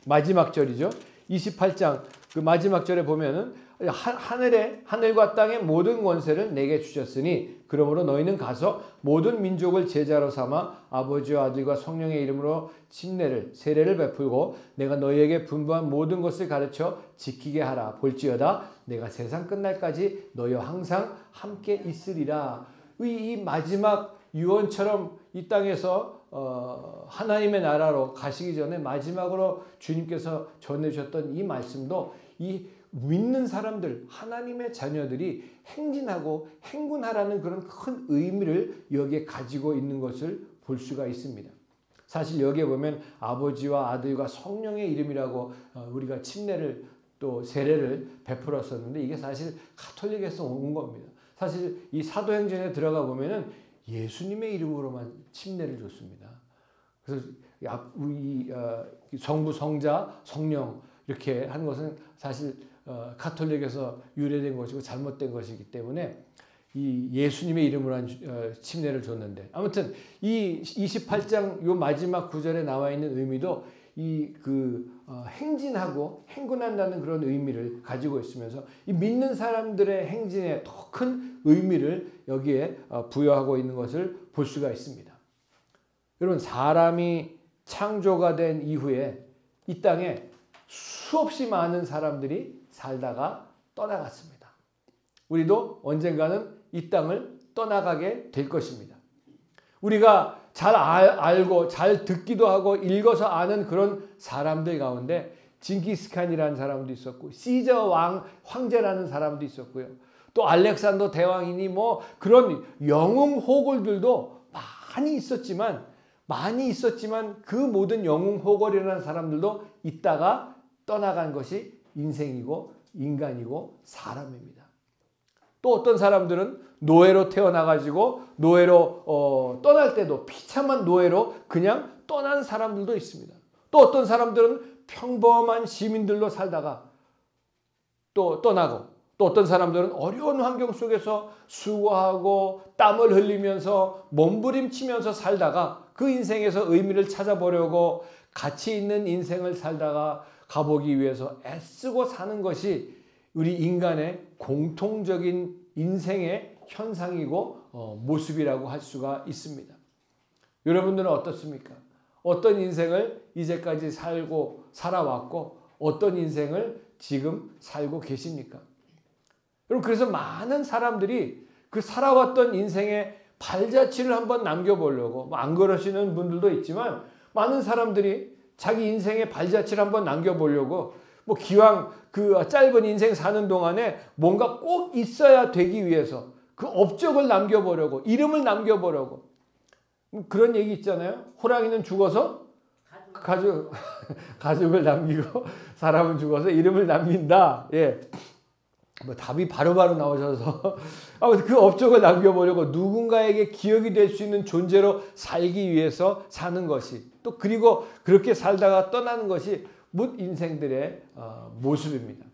마지막 절이죠. 28장 그 마지막 절에 보면은 하늘과 땅의 모든 권세를 내게 주셨으니 그러므로 너희는 가서 모든 민족을 제자로 삼아 아버지와 아들과 성령의 이름으로 세례를 베풀고 내가 너희에게 분부한 모든 것을 가르쳐 지키게 하라. 볼지어다 내가 세상 끝날까지 너희와 항상 함께 있으리라. 이 마지막 유언처럼 이 땅에서 하나님의 나라로 가시기 전에 마지막으로 주님께서 전해주셨던 이 말씀도 이 믿는 사람들, 하나님의 자녀들이 행진하고 행군하라는 그런 큰 의미를 여기에 가지고 있는 것을 볼 수가 있습니다. 사실 여기에 보면 아버지와 아들과 성령의 이름이라고 우리가 침례를 또 세례를 베풀었었는데 이게 사실 가톨릭에서 온 겁니다. 사실 이 사도행전에 들어가 보면은 예수님의 이름으로만 침례를 줬습니다. 그래서 성부, 성자, 성령 이렇게 한 것은 사실 가톨릭에서 유래된 것이고 잘못된 것이기 때문에 이 예수님의 이름으로 한 침례를 줬는데 아무튼 이 28장 요 마지막 구절에 나와 있는 의미도 행진하고 행군한다는 그런 의미를 가지고 있으면서 이 믿는 사람들의 행진에 더 큰 의미를 여기에 부여하고 있는 것을 볼 수가 있습니다. 여러분 사람이 창조가 된 이후에 이 땅에 수없이 많은 사람들이 살다가 떠나갔습니다. 우리도 언젠가는 이 땅을 떠나가게 될 것입니다. 우리가 잘 알고 잘 듣기도 하고 읽어서 아는 그런 사람들 가운데 징기스칸이라는 사람도 있었고 시저 황제라는 사람도 있었고요. 또 알렉산더 대왕이니 뭐 그런 영웅 호걸들도 많이 있었지만 그 모든 영웅 호걸이라는 사람들도 있다가 떠나간 것이 인생이고 인간이고 사람입니다. 또 어떤 사람들은 노예로 태어나가지고 노예로 떠날 때도 비참한 노예로 그냥 떠난 사람들도 있습니다. 또 어떤 사람들은 평범한 시민들로 살다가 또 떠나고 또 어떤 사람들은 어려운 환경 속에서 수고하고 땀을 흘리면서 몸부림치면서 살다가 그 인생에서 의미를 찾아보려고 가치 있는 인생을 살다가 가보기 위해서 애쓰고 사는 것이 우리 인간의 공통적인 인생의 현상이고 모습이라고 할 수가 있습니다. 여러분들은 어떻습니까? 어떤 인생을 이제까지 살아왔고 어떤 인생을 지금 살고 계십니까? 여러분 그래서 많은 사람들이 그 살아왔던 인생의 발자취를 한번 남겨보려고 안 그러시는 분들도 있지만 많은 사람들이 자기 인생의 발자취를 한번 남겨보려고 뭐 기왕 그 짧은 인생 사는 동안에 뭔가 꼭 있어야 되기 위해서 그 업적을 남겨보려고 이름을 남겨보려고 그런 얘기 있잖아요. 호랑이는 죽어서 가족을 남기고 사람은 죽어서 이름을 남긴다. 예. 뭐 답이 바로바로 나오셔서 아무튼 그 업적을 남겨보려고 누군가에게 기억이 될 수 있는 존재로 살기 위해서 사는 것이 또 그리고 그렇게 살다가 떠나는 것이 못 인생들의 모습입니다.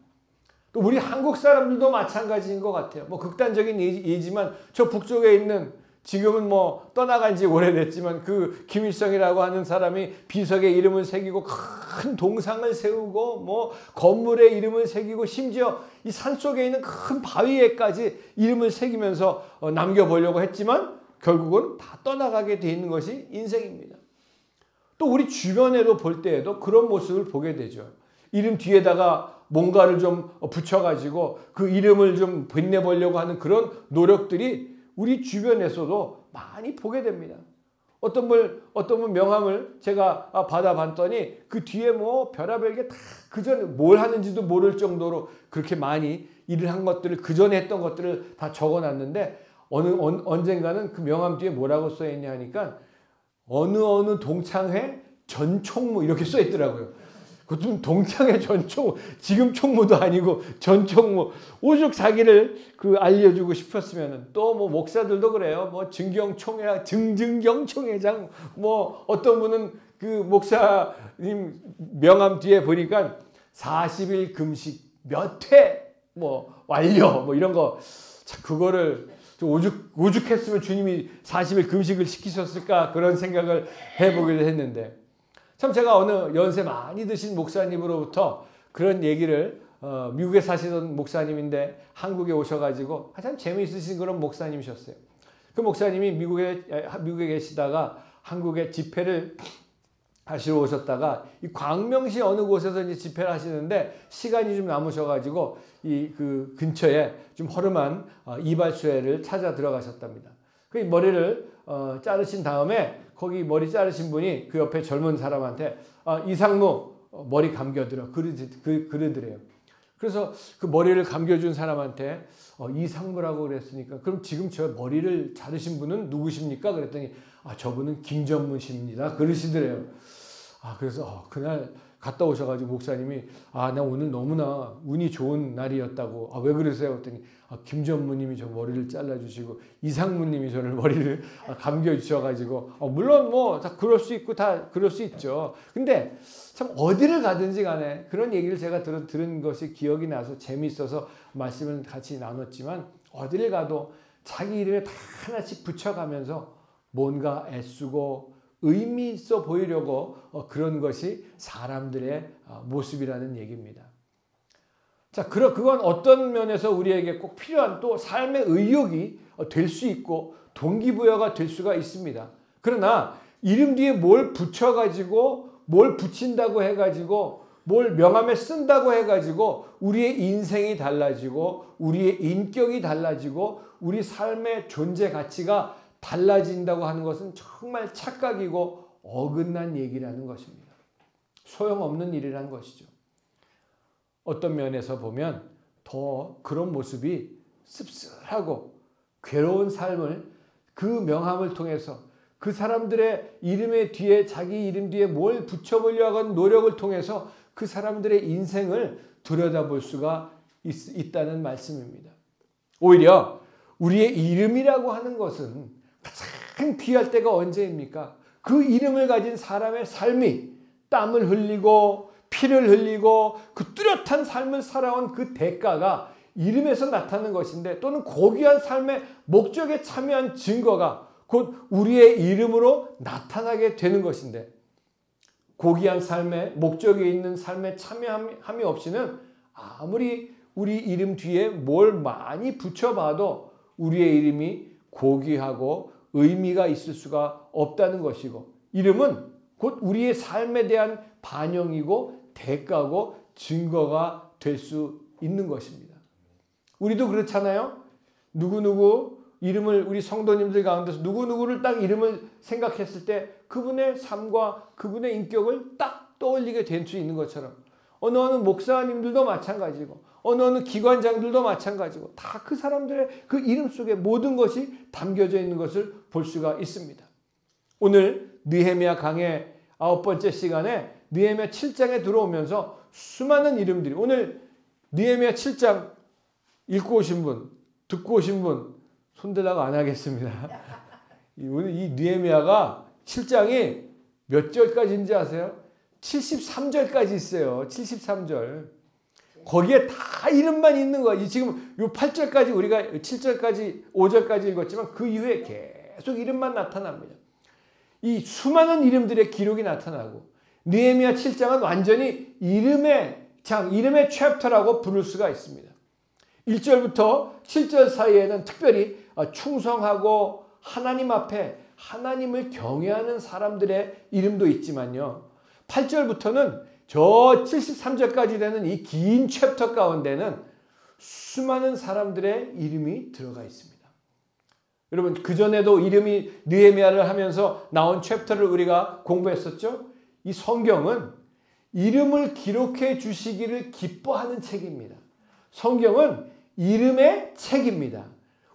또 우리 한국 사람들도 마찬가지인 것 같아요. 뭐 극단적인 예지만 저 북쪽에 있는 지금은 뭐 떠나간 지 오래됐지만 그 김일성이라고 하는 사람이 비석에 이름을 새기고 큰 동상을 세우고 뭐 건물에 이름을 새기고 심지어 이 산속에 있는 큰 바위에까지 이름을 새기면서 남겨보려고 했지만 결국은 다 떠나가게 돼 있는 것이 인생입니다. 또 우리 주변에도 볼 때에도 그런 모습을 보게 되죠. 이름 뒤에다가 뭔가를 좀 붙여가지고 그 이름을 좀 빛내보려고 하는 그런 노력들이 우리 주변에서도 많이 보게 됩니다. 어떤 분 명함을 제가 받아봤더니 그 뒤에 뭐 별의별 게 다 그전에 뭘 하는지도 모를 정도로 그렇게 많이 일을 한 것들을 그전에 했던 것들을 다 적어놨는데 언젠가는 그 명함 뒤에 뭐라고 써있냐 하니까 어느 동창회 전 총무 이렇게 써있더라고요. 그것도 동창회 전 총무, 지금 총무도 아니고 전 총무. 오죽 자기를 알려주고 싶었으면은 또 뭐 목사들도 그래요. 뭐 증경 총회장, 뭐 어떤 분은 그 목사님 명함 뒤에 보니까 40일 금식 몇 회 뭐 완료 뭐 이런 거. 자, 그거를 오죽했으면 주님이 40일 금식을 시키셨을까 그런 생각을 해보기도 했는데, 참 제가 어느 연세 많이 드신 목사님으로부터 그런 얘기를 미국에 사시던 목사님인데 한국에 오셔가지고 참 재미있으신 그런 목사님이셨어요. 그 목사님이 미국에 계시다가 한국에 집회를 하시러 오셨다가 이 광명시 어느 곳에서 이제 집회를 하시는데 시간이 좀 남으셔가지고 그 근처에 좀 허름한 이발소회를 찾아 들어가셨답니다. 그 머리를 자르신 다음에 거기 머리 자르신 분이 그 옆에 젊은 사람한테 이상무 머리 감겨들어 그러더래요. 그래서 그 머리를 감겨준 사람한테 이상무라고 그랬으니까 그럼 지금 저 머리를 자르신 분은 누구십니까? 그랬더니 저분은 김전문 씨입니다. 그러시더래요. 그래서 그날 갔다 오셔가지고 목사님이 나 오늘 너무나 운이 좋은 날이었다고. 왜 그러세요? 그랬더니 김전무님이 저 머리를 잘라주시고 이상무님이 저를 머리를 감겨주셔가지고 물론 뭐 다 그럴 수 있고 다 그럴 수 있죠. 근데 참 어디를 가든지 간에 그런 얘기를 제가 들은 것이 기억이 나서 재미있어서 말씀을 같이 나눴지만 어디를 가도 자기 이름에 다 하나씩 붙여가면서 뭔가 애쓰고 의미 있어 보이려고 그런 것이 사람들의 모습이라는 얘기입니다. 자, 그건 어떤 면에서 우리에게 꼭 필요한 또 삶의 의욕이 될 수 있고 동기부여가 될 수가 있습니다. 그러나 이름 뒤에 뭘 붙여가지고 뭘 붙인다고 해가지고 뭘 명함에 쓴다고 해가지고 우리의 인생이 달라지고 우리의 인격이 달라지고 우리 삶의 존재 가치가 달라진다고 하는 것은 정말 착각이고 어긋난 얘기라는 것입니다. 소용없는 일이라는 것이죠. 어떤 면에서 보면 더 그런 모습이 씁쓸하고 괴로운 삶을 그 명함을 통해서 그 사람들의 이름의 뒤에 자기 이름 뒤에 뭘 붙여보려고 하는 노력을 통해서 그 사람들의 인생을 들여다볼 수가 있다는 말씀입니다. 오히려 우리의 이름이라고 하는 것은 가장 귀할 때가 언제입니까? 그 이름을 가진 사람의 삶이 땀을 흘리고 피를 흘리고 그 뚜렷한 삶을 살아온 그 대가가 이름에서 나타나는 것인데, 또는 고귀한 삶의 목적에 참여한 증거가 곧 우리의 이름으로 나타나게 되는 것인데, 고귀한 삶의 목적에 있는 삶에 참여함이 없이는 아무리 우리 이름 뒤에 뭘 많이 붙여봐도 우리의 이름이 고귀하고 의미가 있을 수가 없다는 것이고, 이름은 곧 우리의 삶에 대한 반영이고 대가고 증거가 될 수 있는 것입니다. 우리도 그렇잖아요. 누구누구 이름을, 우리 성도님들 가운데서 누구누구를 딱 이름을 생각했을 때 그분의 삶과 그분의 인격을 딱 떠올리게 될 수 있는 것처럼, 어느 목사님들도 마찬가지고 어느 기관장들도 마찬가지고 다 그 사람들의 그 이름 속에 모든 것이 담겨져 있는 것을 볼 수가 있습니다. 오늘 느헤미야 강의 9번째 시간에 느헤미야 7장에 들어오면서 수많은 이름들이, 오늘 느헤미야 7장 읽고 오신 분, 듣고 오신 분 손들라고 안 하겠습니다. 오늘 이 느헤미야가 7장이 몇 절까지인지 아세요? 73절까지 있어요. 73절. 거기에 다 이름만 있는 거야. 지금 요 8절까지 우리가 7절까지 5절까지 읽었지만 그 이후에 계속 이름만 나타납니다. 이 수많은 이름들의 기록이 나타나고, 느헤미야 7장은 완전히 이름의 장, 이름의 챕터라고 부를 수가 있습니다. 1절부터 7절 사이에는 특별히 충성하고 하나님 앞에 하나님을 경외하는 사람들의 이름도 있지만요. 8절부터는 저 73절까지 되는 이 긴 챕터 가운데는 수많은 사람들의 이름이 들어가 있습니다. 여러분, 그전에도 이름이 느헤미야를 하면서 나온 챕터를 우리가 공부했었죠? 이 성경은 이름을 기록해 주시기를 기뻐하는 책입니다. 성경은 이름의 책입니다.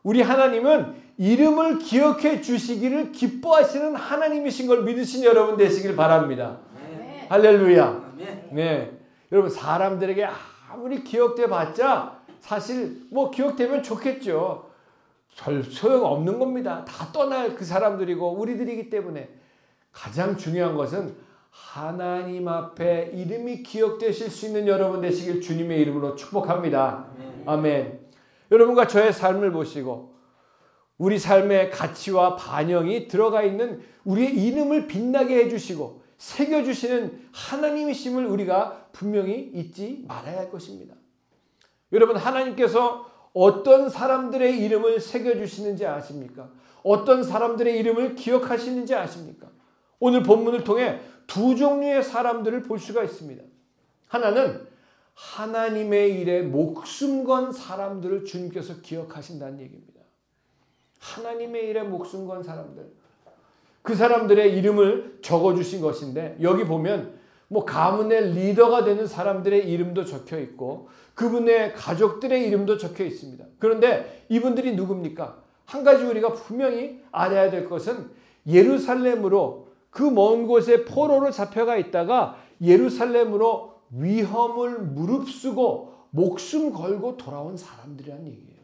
우리 하나님은 이름을 기억해 주시기를 기뻐하시는 하나님이신 걸 믿으신 여러분 되시길 바랍니다. 네. 할렐루야. 네. 여러분, 사람들에게 아무리 기억돼 봤자 사실 뭐 기억되면 좋겠죠. 소용없는 겁니다. 다 떠날 그 사람들이고 우리들이기 때문에 가장 중요한 것은 하나님 앞에 이름이 기억되실 수 있는 여러분 되시길 주님의 이름으로 축복합니다. 아멘. 여러분과 저의 삶을 보시고 우리 삶의 가치와 반영이 들어가 있는 우리의 이름을 빛나게 해주시고 새겨주시는 하나님이심을 우리가 분명히 잊지 말아야 할 것입니다. 여러분, 하나님께서 어떤 사람들의 이름을 새겨주시는지 아십니까? 어떤 사람들의 이름을 기억하시는지 아십니까? 오늘 본문을 통해 두 종류의 사람들을 볼 수가 있습니다. 하나는 하나님의 일에 목숨 건 사람들을 주님께서 기억하신다는 얘기입니다. 하나님의 일에 목숨 건 사람들. 그 사람들의 이름을 적어주신 것인데 여기 보면 뭐 가문의 리더가 되는 사람들의 이름도 적혀 있고 그분의 가족들의 이름도 적혀 있습니다. 그런데 이분들이 누굽니까? 한 가지 우리가 분명히 알아야 될 것은 예루살렘으로 그 먼 곳에 포로로 잡혀가 있다가 예루살렘으로 위험을 무릅쓰고 목숨 걸고 돌아온 사람들이란 얘기예요.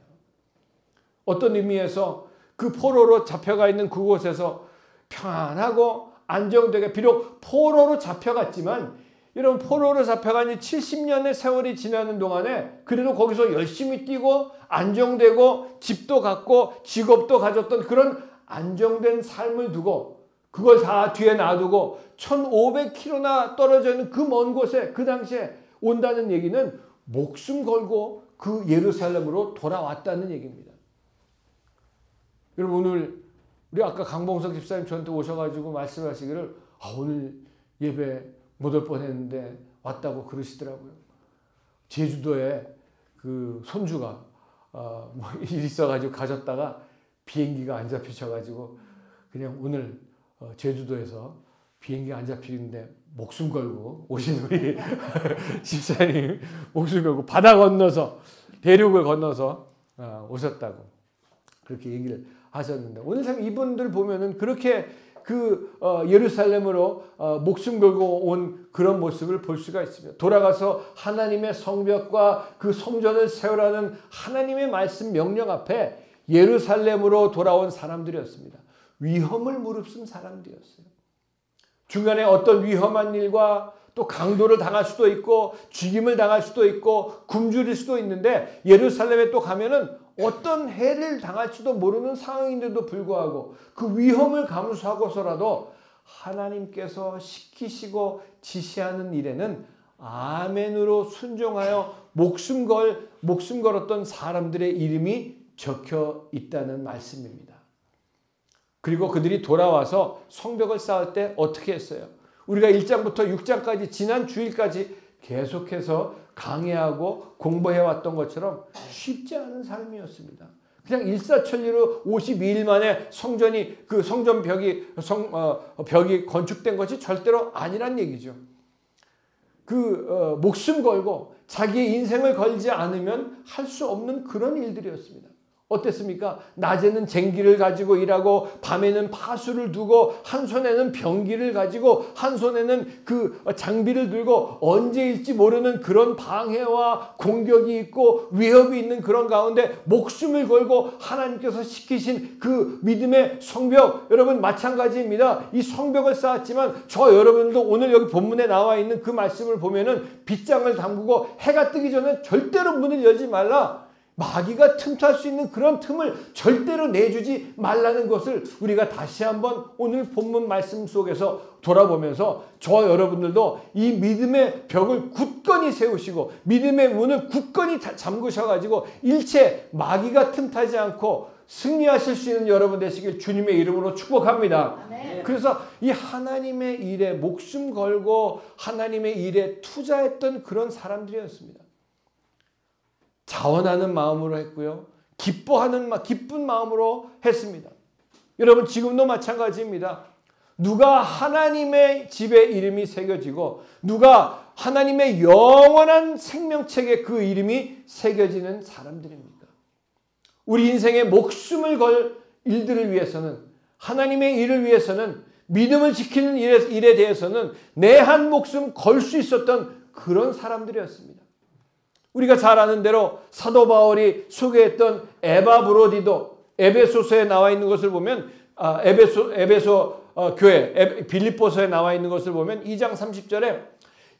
어떤 의미에서 그 포로로 잡혀가 있는 그곳에서 평안하고 안정되게 비록 포로로 잡혀갔지만 여러분 포로로 잡혀간 지 70년의 세월이 지나는 동안에 그래도 거기서 열심히 뛰고 안정되고 집도 갖고 직업도 가졌던 그런 안정된 삶을 두고 그걸 다 뒤에 놔두고 1500km나 떨어져 있는 그 먼 곳에 그 당시에 온다는 얘기는 목숨 걸고 그 예루살렘으로 돌아왔다는 얘기입니다. 여러분 오늘 우리 아까 강봉석 집사님 저한테 오셔가지고 말씀하시기를 오늘 예배 못 올 뻔했는데 왔다고 그러시더라고요. 제주도에 그 손주가 뭐 일 있어가지고 가졌다가 비행기가 안 잡히셔가지고 그냥 오늘 제주도에서 비행기 안 잡히는데 목숨 걸고 오신 우리 집사님 목숨 걸고 바다 건너서 대륙을 건너서 오셨다고 그렇게 얘기를 하셨는데 오늘 참 이분들 보면은 그렇게 그 예루살렘으로 목숨 걸고 온 그런 모습을 볼 수가 있습니다. 돌아가서 하나님의 성벽과 그 성전을 세우라는 하나님의 말씀 명령 앞에 예루살렘으로 돌아온 사람들이었습니다. 위험을 무릅쓴 사람들이었어요. 중간에 어떤 위험한 일과 또 강도를 당할 수도 있고 죽임을 당할 수도 있고 굶주릴 수도 있는데 예루살렘에 또 가면은 어떤 해를 당할지도 모르는 상황인데도 불구하고 그 위험을 감수하고서라도 하나님께서 시키시고 지시하는 일에는 아멘으로 순종하여 목숨 걸었던 사람들의 이름이 적혀 있다는 말씀입니다. 그리고 그들이 돌아와서 성벽을 쌓을 때 어떻게 했어요? 우리가 1장부터 6장까지 지난 주일까지 계속해서 강해하고 공부해왔던 것처럼 쉽지 않은 삶이었습니다. 그냥 일사천리로 52일 만에 성전이 그 성전 벽이 건축된 것이 절대로 아니란 얘기죠. 목숨 걸고 자기의 인생을 걸지 않으면 할 수 없는 그런 일들이었습니다. 어땠습니까? 낮에는 쟁기를 가지고 일하고 밤에는 파수를 두고 한 손에는 병기를 가지고 한 손에는 그 장비를 들고 언제일지 모르는 그런 방해와 공격이 있고 위협이 있는 그런 가운데 목숨을 걸고 하나님께서 시키신 그 믿음의 성벽 여러분 마찬가지입니다. 이 성벽을 쌓았지만 저 여러분도 오늘 여기 본문에 나와 있는 그 말씀을 보면은 빗장을 담그고 해가 뜨기 전에 절대로 문을 열지 말라. 마귀가 틈탈 수 있는 그런 틈을 절대로 내주지 말라는 것을 우리가 다시 한번 오늘 본문 말씀 속에서 돌아보면서 저 여러분들도 이 믿음의 벽을 굳건히 세우시고 믿음의 문을 굳건히 잠그셔가지고 일체 마귀가 틈타지 않고 승리하실 수 있는 여러분 되시길 주님의 이름으로 축복합니다. 아멘. 그래서 이 하나님의 일에 목숨 걸고 하나님의 일에 투자했던 그런 사람들이었습니다. 자원하는 마음으로 했고요. 기쁜 마음으로 했습니다. 여러분 지금도 마찬가지입니다. 누가 하나님의 집에 이름이 새겨지고 누가 하나님의 영원한 생명책에 그 이름이 새겨지는 사람들입니까? 우리 인생의 목숨을 걸 일들을 위해서는 하나님의 일을 위해서는 믿음을 지키는 일에 대해서는 내 한 목숨 걸 수 있었던 그런 사람들이었습니다. 우리가 잘 아는 대로 사도 바울이 소개했던 에바 브로디도 에베소서에 나와 있는 것을 보면 에베소 교회 빌립보서에 나와 있는 것을 보면 2장 30절에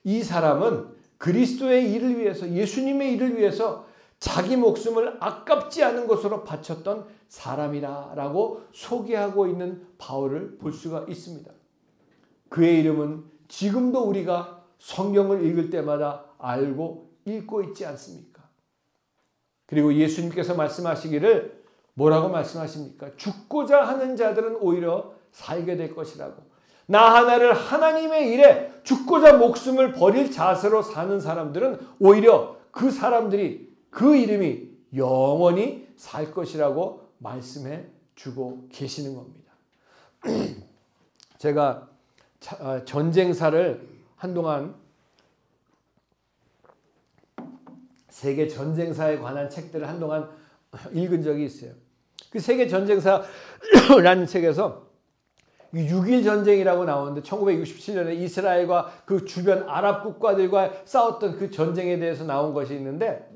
이 사람은 그리스도의 일을 위해서 예수님의 일을 위해서 자기 목숨을 아깝지 않은 것으로 바쳤던 사람이라고 소개하고 있는 바울을 볼 수가 있습니다. 그의 이름은 지금도 우리가 성경을 읽을 때마다 알고 읽고 있지 않습니까? 그리고 예수님께서 말씀하시기를 뭐라고 말씀하십니까? 죽고자 하는 자들은 오히려 살게 될 것이라고. 나 하나를 하나님의 일에 죽고자 목숨을 버릴 자세로 사는 사람들은 오히려 그 사람들이 그 이름이 영원히 살 것이라고 말씀해 주고 계시는 겁니다. 제가 전쟁사를 한동안 세계 전쟁사에 관한 책들을 한동안 읽은 적이 있어요. 그 세계 전쟁사라는 책에서 6.1 전쟁이라고 나오는데 1967년에 이스라엘과 그 주변 아랍 국가들과 싸웠던 그 전쟁에 대해서 나온 것이 있는데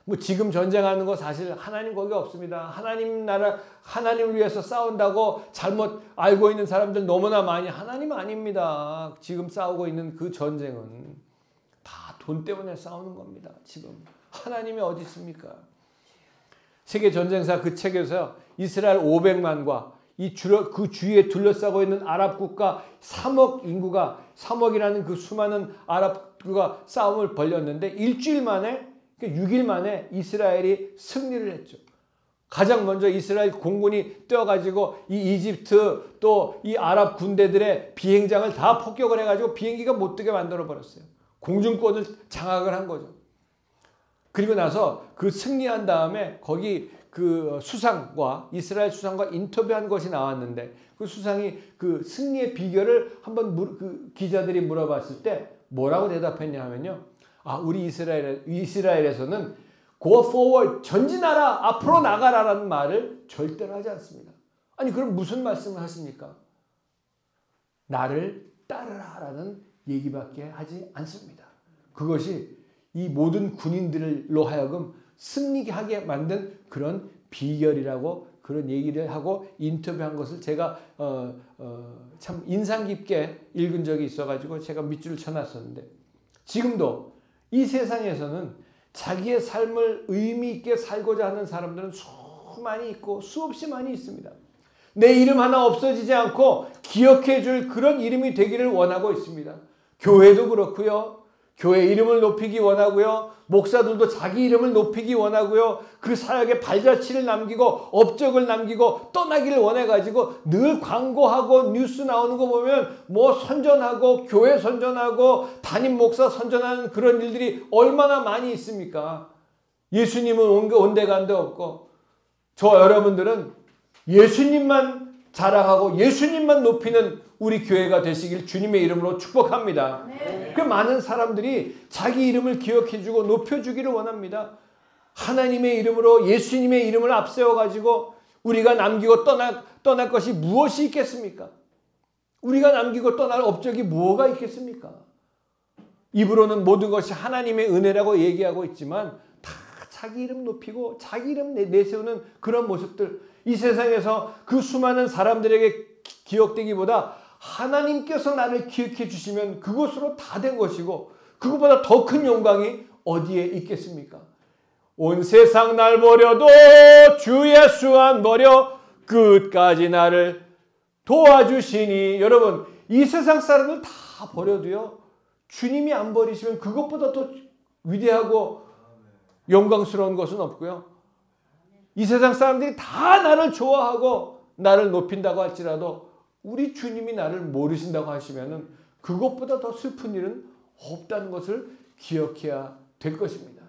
뭐 지금 전쟁하는 거 사실 하나님 거기 없습니다. 하나님 나라 하나님을 위해서 싸운다고 잘못 알고 있는 사람들 너무나 많이 하나님 아닙니다. 지금 싸우고 있는 그 전쟁은 다 돈 때문에 싸우는 겁니다. 지금 하나님이 어디 있습니까? 세계 전쟁사 그 책에서 이스라엘 500만과 그 주위에 둘러싸고 있는 아랍 국가 3억 인구가 3억이라는 그 수많은 아랍과 싸움을 벌였는데 일주일 만에 6일 만에 이스라엘이 승리를 했죠. 가장 먼저 이스라엘 공군이 뛰어가지고 이 이집트 또 이 아랍 군대들의 비행장을 다 폭격을 해가지고 비행기가 못 뜨게 만들어 버렸어요. 공중권을 장악을 한 거죠. 그리고 나서 그 승리한 다음에 거기 그 수상과 이스라엘 수상과 인터뷰한 것이 나왔는데 그 수상이 그 승리의 비결을 한번 그 기자들이 물어봤을 때 뭐라고 대답했냐 하면요. 우리 이스라엘에서는 go forward, 전진하라, 앞으로 나가라라는 말을 절대로 하지 않습니다. 아니 그럼 무슨 말씀을 하십니까? 나를 따르라라는 얘기밖에 하지 않습니다. 그것이 이 모든 군인들로 하여금 승리하게 만든 그런 비결이라고 그런 얘기를 하고 인터뷰한 것을 제가 참 인상 깊게 읽은 적이 있어가지고 제가 밑줄을 쳐놨었는데 지금도 이 세상에서는 자기의 삶을 의미 있게 살고자 하는 사람들은 수많이 있고 수없이 많이 있습니다. 내 이름 하나 없어지지 않고 기억해 줄 그런 이름이 되기를 원하고 있습니다. 교회도 그렇고요. 교회 이름을 높이기 원하고요. 목사들도 자기 이름을 높이기 원하고요. 그 사역에 발자취를 남기고 업적을 남기고 떠나기를 원해가지고 늘 광고하고 뉴스 나오는 거 보면 뭐 선전하고 교회 선전하고 담임 목사 선전하는 그런 일들이 얼마나 많이 있습니까? 예수님은 온데간데 없고 저 여러분들은 예수님만 자랑하고 예수님만 높이는 우리 교회가 되시길 주님의 이름으로 축복합니다. 네. 그 많은 사람들이 자기 이름을 기억해주고 높여주기를 원합니다. 하나님의 이름으로 예수님의 이름을 앞세워가지고 우리가 남기고 떠날 것이 무엇이 있겠습니까? 우리가 남기고 떠날 업적이 뭐가 있겠습니까? 입으로는 모든 것이 하나님의 은혜라고 얘기하고 있지만 다 자기 이름 높이고 자기 이름 내세우는 그런 모습들, 이 세상에서 그 수많은 사람들에게 기억되기보다 하나님께서 나를 기억해 주시면 그것으로 다 된 것이고 그것보다 더 큰 영광이 어디에 있겠습니까? 온 세상 날 버려도 주 예수 안 버려 끝까지 나를 도와주시니. 여러분 이 세상 사람을 다 버려도요 주님이 안 버리시면 그것보다 더 위대하고 영광스러운 것은 없고요. 이 세상 사람들이 다 나를 좋아하고 나를 높인다고 할지라도 우리 주님이 나를 모르신다고 하시면은 그것보다 더 슬픈 일은 없다는 것을 기억해야 될 것입니다.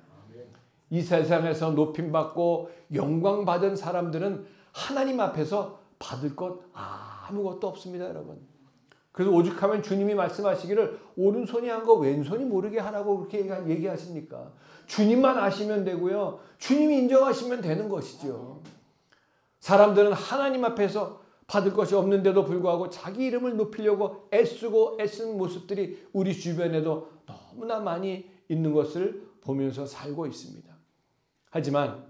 이 세상에서 높임받고 영광받은 사람들은 하나님 앞에서 받을 것 아무것도 없습니다, 여러분. 그래서 오죽하면 주님이 말씀하시기를 오른손이 한 거 왼손이 모르게 하라고 그렇게 얘기하십니까? 주님만 아시면 되고요. 주님이 인정하시면 되는 것이죠. 사람들은 하나님 앞에서 받을 것이 없는데도 불구하고 자기 이름을 높이려고 애쓰고 애쓴 모습들이 우리 주변에도 너무나 많이 있는 것을 보면서 살고 있습니다. 하지만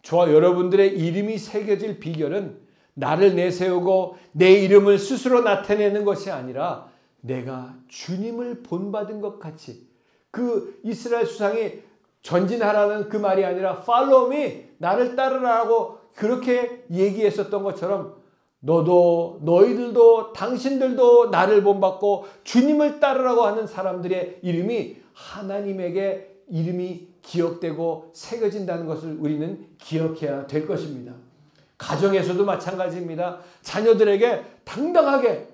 저와 여러분들의 이름이 새겨질 비결은 나를 내세우고 내 이름을 스스로 나타내는 것이 아니라 내가 주님을 본받은 것 같이 그 이스라엘 수상이 전진하라는 그 말이 아니라 follow me, 나를 따르라고 그렇게 얘기했었던 것처럼 너도 너희들도 당신들도 나를 본받고 주님을 따르라고 하는 사람들의 이름이 하나님에게 이름이 기억되고 새겨진다는 것을 우리는 기억해야 될 것입니다. 가정에서도 마찬가지입니다. 자녀들에게 당당하게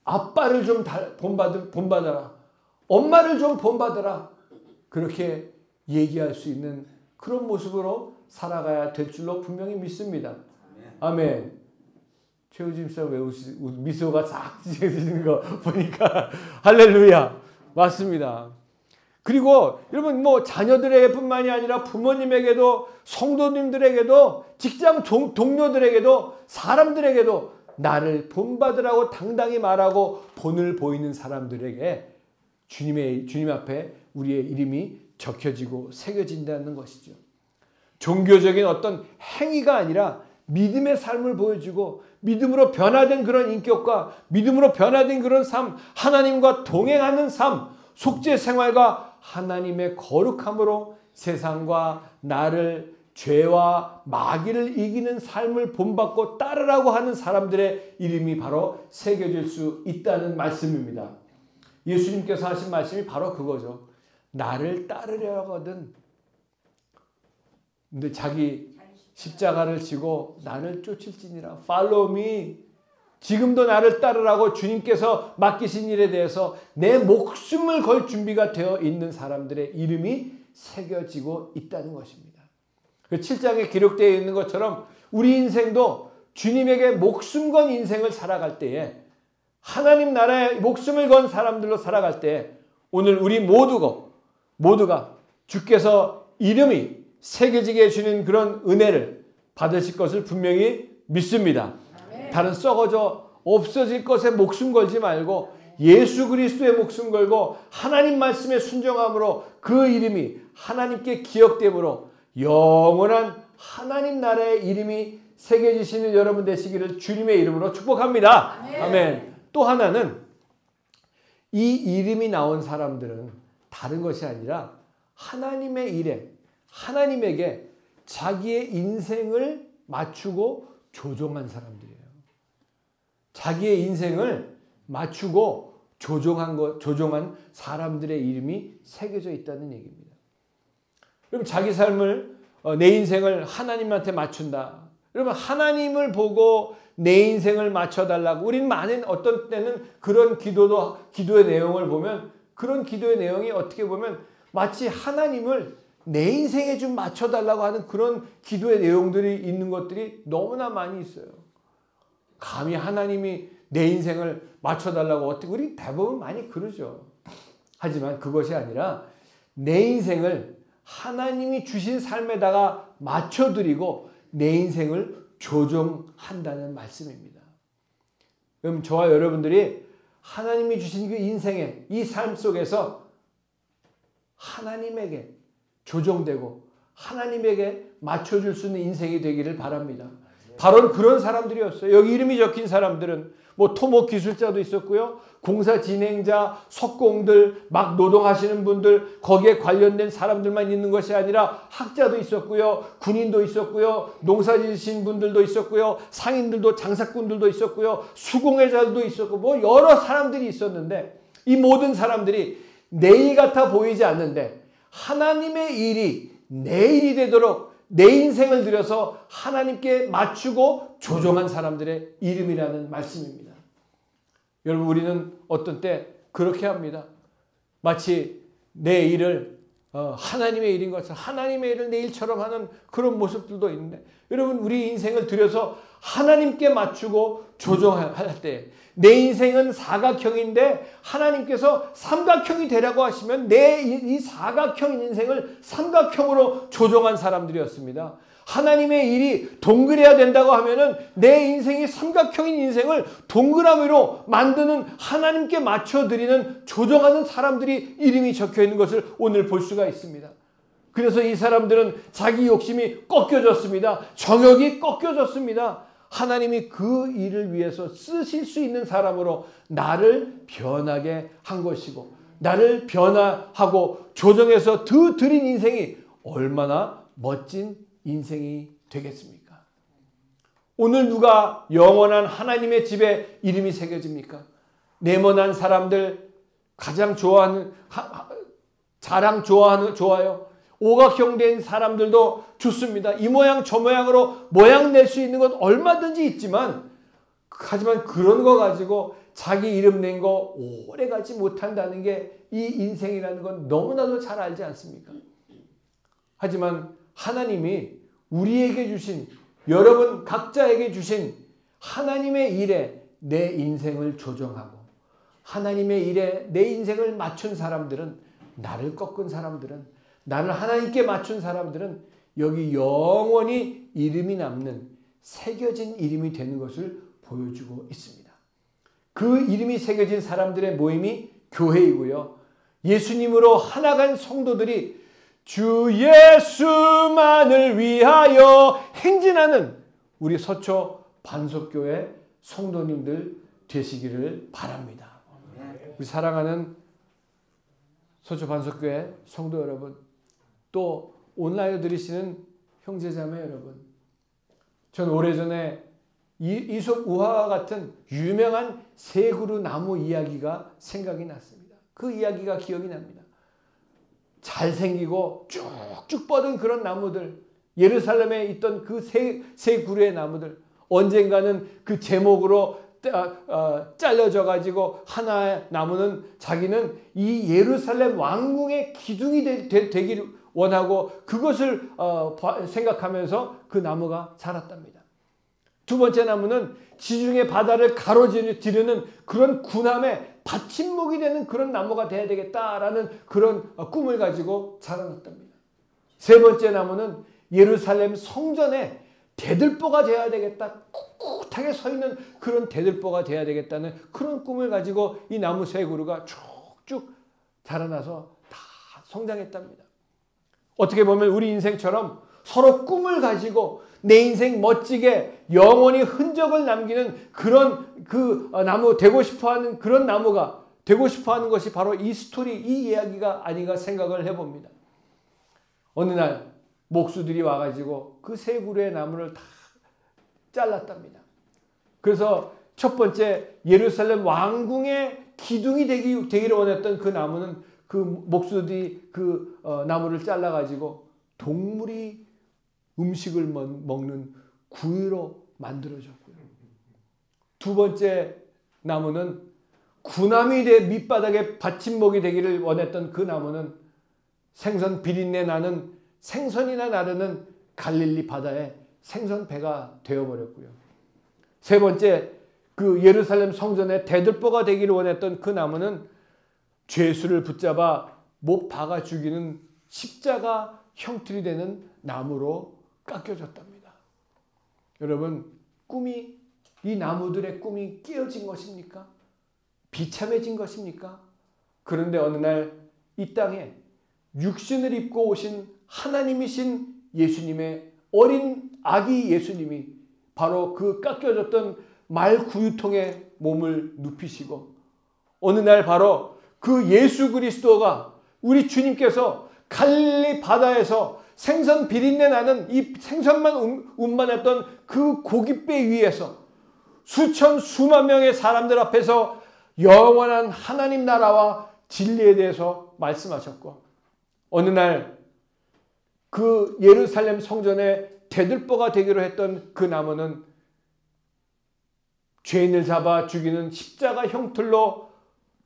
아빠를 좀 본받아라. 엄마를 좀 본받아라. 그렇게 얘기할 수 있는 그런 모습으로 살아가야 될 줄로 분명히 믿습니다. 아멘. 최우진 씨 왜 미소가 싹 지어지는 거 보니까 할렐루야. 맞습니다. 그리고 여러분 자녀들에게뿐만이 아니라 부모님에게도 성도님들에게도 직장 동료들에게도 사람들에게도 나를 본받으라고 당당히 말하고 본을 보이는 사람들에게 주님 앞에 우리의 이름이 적혀지고 새겨진다는 것이죠. 종교적인 어떤 행위가 아니라 믿음의 삶을 보여주고 믿음으로 변화된 그런 인격과 믿음으로 변화된 그런 삶, 하나님과 동행하는 삶, 속죄 생활과 하나님의 거룩함으로 세상과 나를 죄와 마귀를 이기는 삶을 본받고 따르라고 하는 사람들의 이름이 바로 새겨질 수 있다는 말씀입니다. 예수님께서 하신 말씀이 바로 그거죠. 나를 따르려거든. 근데 자기 십자가를 지고 나를 쫓을지니라. Follow me. 지금도 나를 따르라고 주님께서 맡기신 일에 대해서 내 목숨을 걸 준비가 되어 있는 사람들의 이름이 새겨지고 있다는 것입니다. 그 7장에 기록되어 있는 것처럼 우리 인생도 주님에게 목숨 건 인생을 살아갈 때에 하나님 나라에 목숨을 건 사람들로 살아갈 때 오늘 우리 모두가 주께서 이름이 새겨지게 해주는 그런 은혜를 받으실 것을 분명히 믿습니다. 다른 썩어져 없어질 것에 목숨 걸지 말고 예수 그리스도의 목숨 걸고 하나님 말씀에 순종함으로 그 이름이 하나님께 기억됨으로 영원한 하나님 나라의 이름이 새겨지시는 여러분 되시기를 주님의 이름으로 축복합니다. 아멘. 또 하나는 이 이름이 나온 사람들은 다른 것이 아니라 하나님의 일에 하나님에게 자기의 인생을 맞추고 조종한 사람들이에요. 자기의 인생을 맞추고 조종한 사람들의 이름이 새겨져 있다는 얘기입니다. 그럼 자기 삶을 내 인생을 하나님한테 맞춘다. 여러분 하나님을 보고 내 인생을 맞춰달라고 우리는 많은 어떤 때는 그런 기도의 내용을 보면 그런 기도의 내용이 어떻게 보면 마치 하나님을 내 인생에 좀 맞춰달라고 하는 그런 기도의 내용들이 있는 것들이 너무나 많이 있어요. 감히 하나님이 내 인생을 맞춰달라고 어떻게 우리 대부분 많이 그러죠. 하지만 그것이 아니라 내 인생을 하나님이 주신 삶에다가 맞춰드리고 내 인생을 조종한다는 말씀입니다. 그럼 저와 여러분들이 하나님이 주신 그 인생의 이 삶 속에서 하나님에게 조종되고 하나님에게 맞춰줄 수 있는 인생이 되기를 바랍니다. 바로 그런 사람들이었어요. 여기 이름이 적힌 사람들은 토목 기술자도 있었고요. 공사 진행자, 석공들, 막 노동하시는 분들, 거기에 관련된 사람들만 있는 것이 아니라 학자도 있었고요. 군인도 있었고요. 농사 지으신 분들도 있었고요. 상인들도 장사꾼들도 있었고요. 수공예자들도 있었고 여러 사람들이 있었는데 이 모든 사람들이 내 일 같아 보이지 않는데 하나님의 일이 내 일이 되도록 내 인생을 들여서 하나님께 맞추고 조종한 사람들의 이름이라는 말씀입니다. 여러분, 우리는 어떤 때 그렇게 합니다. 마치 내 일을 하나님의 일인 것처럼, 하나님의 일을 내 일처럼 하는 그런 모습들도 있는데, 여러분, 우리 인생을 들여서 하나님께 맞추고 조종할 때 내 인생은 사각형인데 하나님께서 삼각형이 되라고 하시면 내 이 사각형 인생을 삼각형으로 조종한 사람들이었습니다. 하나님의 일이 동그래야 된다고 하면은 내 인생이 삼각형인 인생을 동그라미로 만드는, 하나님께 맞춰드리는, 조정하는 사람들이 이름이 적혀 있는 것을 오늘 볼 수가 있습니다. 그래서 이 사람들은 자기 욕심이 꺾여졌습니다. 정욕이 꺾여졌습니다. 하나님이 그 일을 위해서 쓰실 수 있는 사람으로 나를 변하게 한 것이고, 나를 변화하고 조정해서 드린 인생이 얼마나 멋진 인생이 되겠습니까? 오늘 누가 영원한 하나님의 집에 이름이 새겨집니까? 네모난 사람들, 가장 좋아하는, 자랑 좋아요. 오각형 된 사람들도 좋습니다. 이 모양 저 모양으로 모양 낼 수 있는 건 얼마든지 있지만, 하지만 그런 거 가지고 자기 이름 낸 거 오래 가지 못한다는 게 이 인생이라는 건 너무나도 잘 알지 않습니까? 하지만 하나님이 우리에게 주신, 여러분 각자에게 주신 하나님의 일에 내 인생을 조정하고 하나님의 일에 내 인생을 맞춘 사람들은, 나를 꺾은 사람들은, 나를 하나님께 맞춘 사람들은 여기 영원히 이름이 남는, 새겨진 이름이 되는 것을 보여주고 있습니다. 그 이름이 새겨진 사람들의 모임이 교회이고요. 예수님으로 하나간 성도들이 주 예수만을 위하여 행진하는 우리 서초 반석교회 성도님들 되시기를 바랍니다. 우리 사랑하는 서초 반석교회 성도 여러분, 또 온라인으로 들으시는 형제자매 여러분, 전 오래전에 이솝 우화와 같은 유명한 세 그루 나무 이야기가 생각이 났습니다. 그 이야기가 기억이 납니다. 잘생기고 쭉쭉 뻗은 그런 나무들, 예루살렘에 있던 그 세 그루의 나무들, 언젠가는 그 제목으로 잘려져 가지고 하나의 나무는 자기는 이 예루살렘 왕궁의 기둥이 되기를 원하고 그것을 생각하면서 그 나무가 자랐답니다. 두 번째 나무는 지중해 바다를 가로지르는 그런 군함의 받침목이 되는 그런 나무가 돼야 되겠다라는 그런 꿈을 가지고 자라났답니다. 세 번째 나무는 예루살렘 성전에 대들보가 되어야 되겠다, 꿋꿋하게 서 있는 그런 대들보가 되어야 되겠다는 그런 꿈을 가지고 이 나무 세 그루가 쭉쭉 자라나서 다 성장했답니다. 어떻게 보면 우리 인생처럼 서로 꿈을 가지고 내 인생 멋지게 영원히 흔적을 남기는 그런 그 나무, 되고 싶어하는 그런 나무가 되고 싶어하는 것이 바로 이 스토리, 이 이야기가 아닌가 생각을 해봅니다. 어느 날 목수들이 와가지고 그 세 그루의 나무를 다 잘랐답니다. 그래서 첫 번째 예루살렘 왕궁의 기둥이 되기를 원했던 그 나무는 그 목수들이 그 나무를 잘라가지고 동물이 음식을 먹는 구유로 만들어졌고요. 두 번째 나무는 군함이 밑바닥에 받침목이 되기를 원했던 그 나무는 생선 비린내 나는, 생선이나 나르는 갈릴리 바다에 생선배가 되어버렸고요. 세 번째, 그 예루살렘 성전의 대들보가 되기를 원했던 그 나무는 죄수를 붙잡아 못 박아 죽이는 십자가 형틀이 되는 나무로 깎여졌답니다. 여러분, 이 나무들의 꿈이 깨어진 것입니까? 비참해진 것입니까? 그런데 어느 날 이 땅에 육신을 입고 오신 하나님이신 예수님의 어린 아기 예수님이 바로 그 깎여졌던 말 구유통에 몸을 눕히시고, 어느 날 바로 그 예수 그리스도가, 우리 주님께서 갈릴리 바다에서 생선 비린내 나는 이 생선만 운반했던 그 고깃배 위에서 수만 명의 사람들 앞에서 영원한 하나님 나라와 진리에 대해서 말씀하셨고, 어느 날 그 예루살렘 성전의 대들보가 되기로 했던 그 나무는 죄인을 잡아 죽이는 십자가 형틀로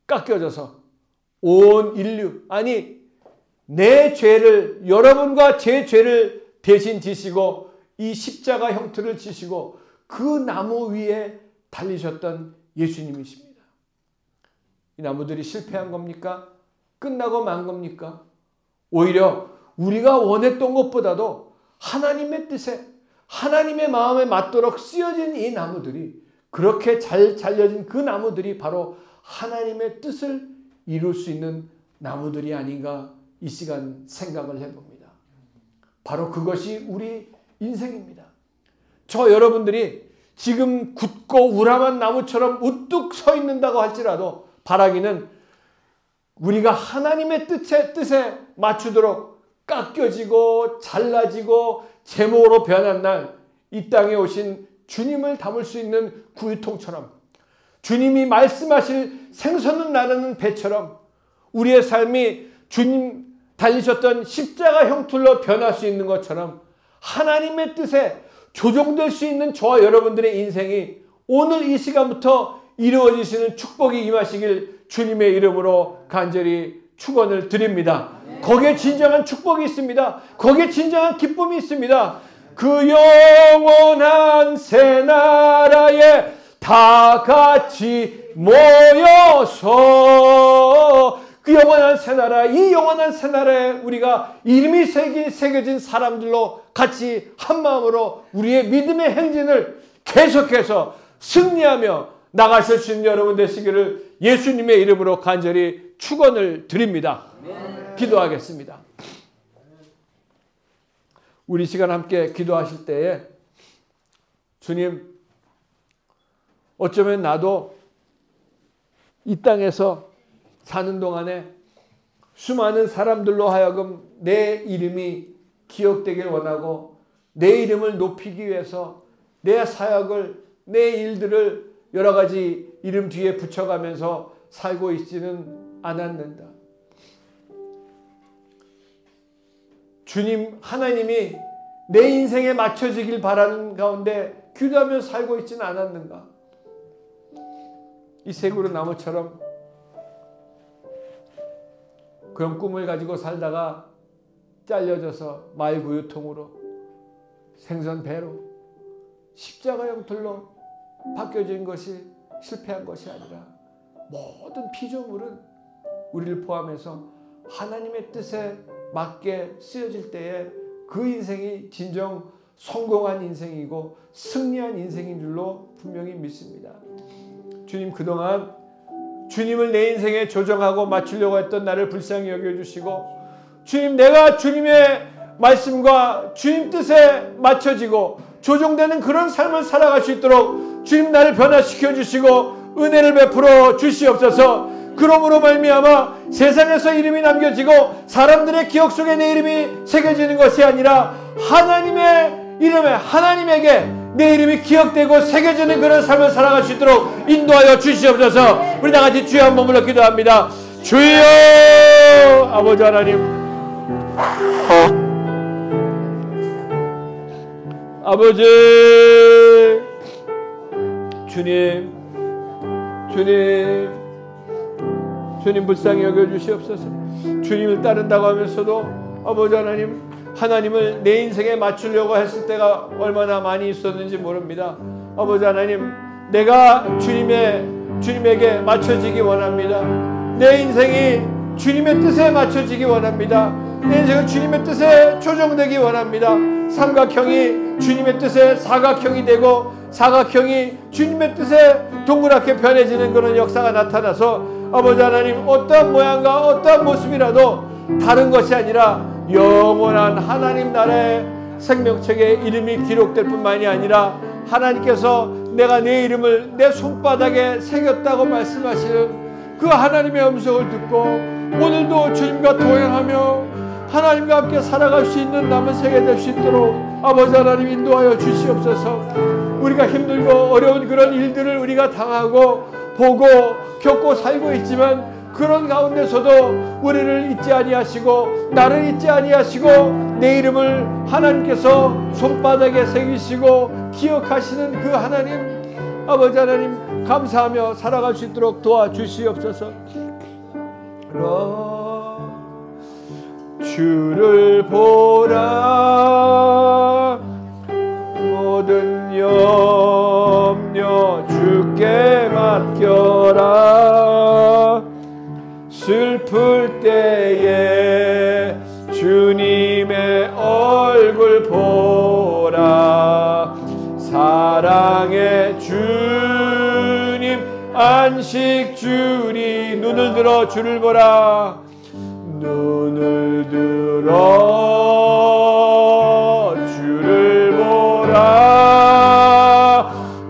깎여져서 온 인류, 아니 내 죄를, 여러분과 제 죄를 대신 지시고 이 십자가 형틀을 지시고 그 나무 위에 달리셨던 예수님이십니다. 이 나무들이 실패한 겁니까? 끝나고 만 겁니까? 오히려 우리가 원했던 것보다도 하나님의 뜻에, 하나님의 마음에 맞도록 쓰여진 이 나무들이, 그렇게 잘 잘려진 그 나무들이 바로 하나님의 뜻을 이룰 수 있는 나무들이 아닌가 이 시간 생각을 해봅니다. 바로 그것이 우리 인생입니다. 저 여러분들이 지금 굳고 우람한 나무처럼 우뚝 서 있는다고 할지라도 바라기는 우리가 하나님의 뜻에 맞추도록 깎여지고 잘라지고 제목으로 변한 날 이 땅에 오신 주님을 담을 수 있는 구유통처럼, 주님이 말씀하실 생선을 나르는 배처럼 우리의 삶이 주님 달리셨던 십자가 형틀로 변할 수 있는 것처럼 하나님의 뜻에 조종될 수 있는 저와 여러분들의 인생이 오늘 이 시간부터 이루어지시는 축복이 임하시길 주님의 이름으로 간절히 축원을 드립니다. 거기에 진정한 축복이 있습니다. 거기에 진정한 기쁨이 있습니다. 그 영원한 새 나라에 다 같이 모여서 그 영원한 새 나라, 이 영원한 새 나라에 우리가 이름이 새겨진 사람들로 같이 한 마음으로 우리의 믿음의 행진을 계속해서 승리하며 나가실 수 있는 여러분 되시기를 예수님의 이름으로 간절히 축원을 드립니다. 기도하겠습니다. 우리 시간 함께 기도하실 때에 주님, 어쩌면 나도 이 땅에서 사는 동안에 수많은 사람들로 하여금 내 이름이 기억되길 원하고 내 이름을 높이기 위해서 내 사역을, 내 일들을 여러 가지 이름 뒤에 붙여가면서 살고 있지는 않았는다. 주님 하나님이 내 인생에 맞춰지길 바라는 가운데 기도하며 살고 있지는 않았는가? 이 새구려 나무처럼 그런 꿈을 가지고 살다가 잘려져서 말구유통으로, 생선배로, 십자가 형틀로 바뀌어진 것이 실패한 것이 아니라 모든 피조물은 우리를 포함해서 하나님의 뜻에 맞게 쓰여질 때에 그 인생이 진정 성공한 인생이고 승리한 인생인 줄로 분명히 믿습니다. 주님, 그동안 주님을 내 인생에 조정하고 맞추려고 했던 나를 불쌍히 여겨주시고, 주님, 내가 주님의 말씀과 주님 뜻에 맞춰지고 조정되는 그런 삶을 살아갈 수 있도록 주님 나를 변화시켜 주시고 은혜를 베풀어 주시옵소서. 그러므로 말미암아 세상에서 이름이 남겨지고 사람들의 기억 속에 내 이름이 새겨지는 것이 아니라 하나님의 이름에, 하나님에게 내 이름이 기억되고 새겨지는 그런 삶을 살아갈 수 있도록 인도하여 주시옵소서. 우리 다같이 주여 한 몸으로 기도합니다. 주여! 아버지 하나님, 아버지 주님 불쌍히 여겨주시옵소서. 주님을 따른다고 하면서도 아버지 하나님, 하나님을 내 인생에 맞추려고 했을 때가 얼마나 많이 있었는지 모릅니다. 아버지 하나님, 내가 주님에게 맞춰지기 원합니다. 내 인생이 주님의 뜻에 맞춰지기 원합니다. 내 인생은 주님의 뜻에 조정되기 원합니다. 삼각형이 주님의 뜻에 사각형이 되고 사각형이 주님의 뜻에 동그랗게 변해지는 그런 역사가 나타나서 아버지 하나님, 어떠한 모양과 어떠한 모습이라도 다른 것이 아니라 영원한 하나님 나라의 생명책에 이름이 기록될 뿐만이 아니라 하나님께서 내가 내 이름을 내 손바닥에 새겼다고 말씀하시는 그 하나님의 음성을 듣고 오늘도 주님과 동행하며 하나님과 함께 살아갈 수 있는 남은 세계 될 수 있도록 아버지 하나님 인도하여 주시옵소서. 우리가 힘들고 어려운 그런 일들을 우리가 당하고 보고 겪고 살고 있지만 그런 가운데서도 우리를 잊지 아니하시고 나를 잊지 아니하시고 내 이름을 하나님께서 손바닥에 새기시고 기억하시는 그 하나님, 아버지 하나님 감사하며 살아갈 수 있도록 도와주시옵소서. 주를 보라, 모든 염려 주께 맡겨라. 슬플 때에 주님의 얼굴 보라. 사랑의 주님 안식 주리. 눈을 들어 주를 보라. 눈을 들어 주를 보라.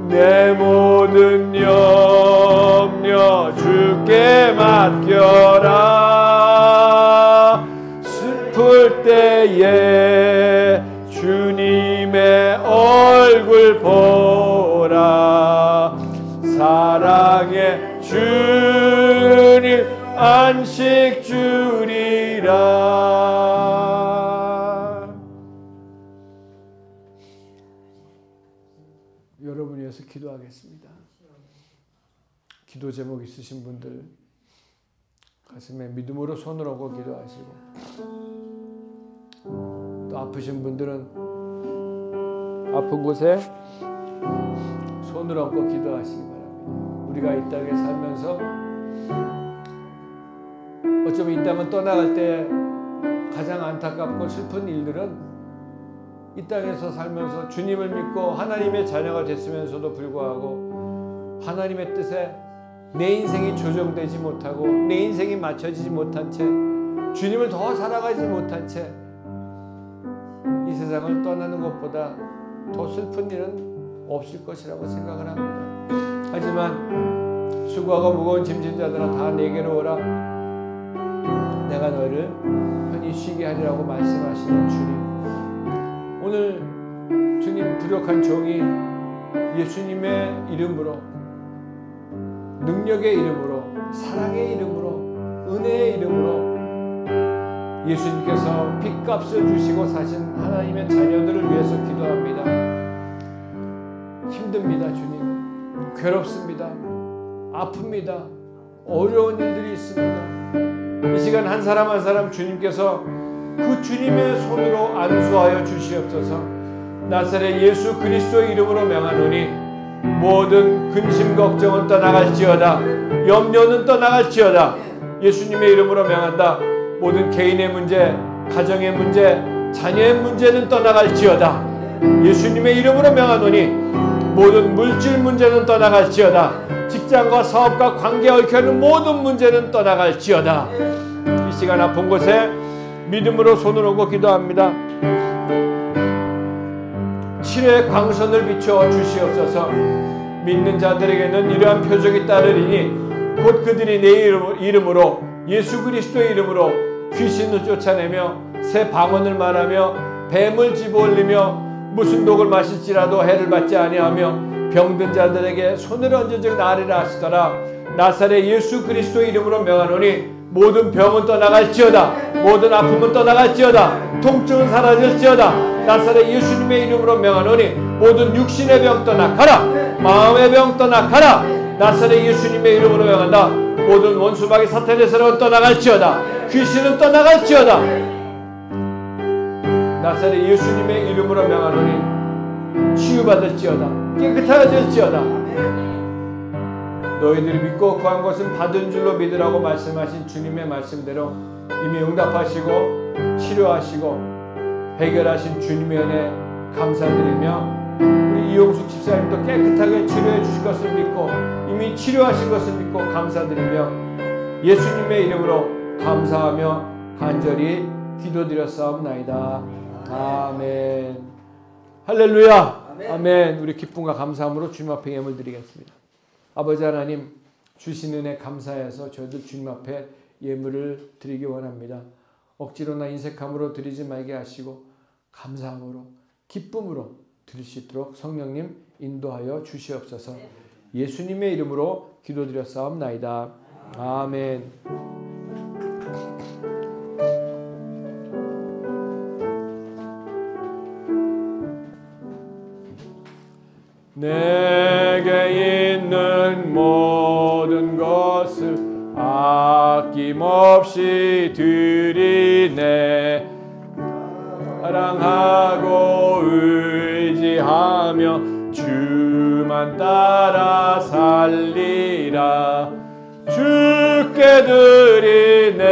내 모든 염려 주께 맡겨라. 슬플 때에 주님의 얼굴 보라. 사랑의 주님 안식 주리라. 여러분 위해서 기도하겠습니다. 기도 제목 있으신 분들 가슴에 믿음으로 손을 얹고 기도하시고, 또 아프신 분들은 아픈 곳에 손을 얹고 기도하시기 바랍니다. 우리가 이 땅에 살면서 어쩌면 이 땅을 떠나갈 때 가장 안타깝고 슬픈 일들은 이 땅에서 살면서 주님을 믿고 하나님의 자녀가 됐으면서도 불구하고 하나님의 뜻에 내 인생이 조정되지 못하고 내 인생이 맞춰지지 못한 채 주님을 더 살아가지 못한 채 이 세상을 떠나는 것보다 더 슬픈 일은 없을 것이라고 생각을 합니다. 하지만 수고하고 무거운 짐진 자들아 다 내게로 오라. 내가 너희를 편히 쉬게 하리라고 말씀하시는 주님, 오늘 주님 부족한 종이 예수님의 이름으로, 능력의 이름으로, 사랑의 이름으로, 은혜의 이름으로 예수님께서 핏값을 주시고 사신 하나님의 자녀들을 위해서 기도합니다. 힘듭니다. 주님, 괴롭습니다. 아픕니다. 어려운 일들이 있습니다. 이 시간 한 사람 한 사람 주님께서 그 주님의 손으로 안수하여 주시옵소서. 나사렛 예수 그리스도의 이름으로 명하노니 모든 근심 걱정은 떠나갈지어다. 염려는 떠나갈지어다. 예수님의 이름으로 명한다. 모든 개인의 문제, 가정의 문제, 자녀의 문제는 떠나갈지어다. 예수님의 이름으로 명하노니 모든 물질 문제는 떠나갈지어다. 직장과 사업과 관계에 얽혀있는 모든 문제는 떠나갈지어다. 이 시간 아픈 곳에 믿음으로 손을 얹고 기도합니다. 치료의 광선을 비추어 주시옵소서. 믿는 자들에게는 이러한 표적이 따르리니 곧 그들이 내 이름으로, 예수 그리스도의 이름으로 귀신을 쫓아내며 새 방언을 말하며 뱀을 집어올리며 무슨 독을 마실지라도 해를 받지 아니하며 병든 자들에게 손을 얹어즉 나으리라 하시더라. 나사렛 예수 그리스도의 이름으로 명하노니 모든 병은 떠나갈지어다. 모든 아픔은 떠나갈지어다. 통증은 사라질지어다. 나사렛 예수님의 이름으로 명하노니 모든 육신의 병 떠나가라. 마음의 병 떠나가라. 나사렛 예수님의 이름으로 명한다. 모든 원수마귀 사탄의 세력은 떠나갈지어다. 귀신은 떠나갈지어다. 나사렛 예수님의 이름으로 명하노니 치유받을지어다. 깨끗해질지어다. 너희들이 믿고 구한 것은 받은 줄로 믿으라고 말씀하신 주님의 말씀대로 이미 응답하시고 치료하시고 해결하신 주님의 은혜 감사드리며, 우리 이용숙 집사님도 깨끗하게 치료해 주실 것을 믿고 이미 치료하신 것을 믿고 감사드리며 예수님의 이름으로 감사하며 간절히 기도드렸사옵나이다. 아멘. 할렐루야. 아멘. 우리 기쁨과 감사함으로 주님 앞에 예물 드리겠습니다. 아버지 하나님, 주신 은혜 감사해서 저희들 주님 앞에 예물을 드리기 원합니다. 억지로나 인색함으로 드리지 말게 하시고 감사함으로 기쁨으로 드릴 수 있도록 성령님 인도하여 주시옵소서. 예수님의 이름으로 기도드렸사옵나이다. 아멘. 내게 있는 모든 것을 아낌없이 드리네. 사랑하고 의지하며 주만 따라 살리라. 주께 드리네.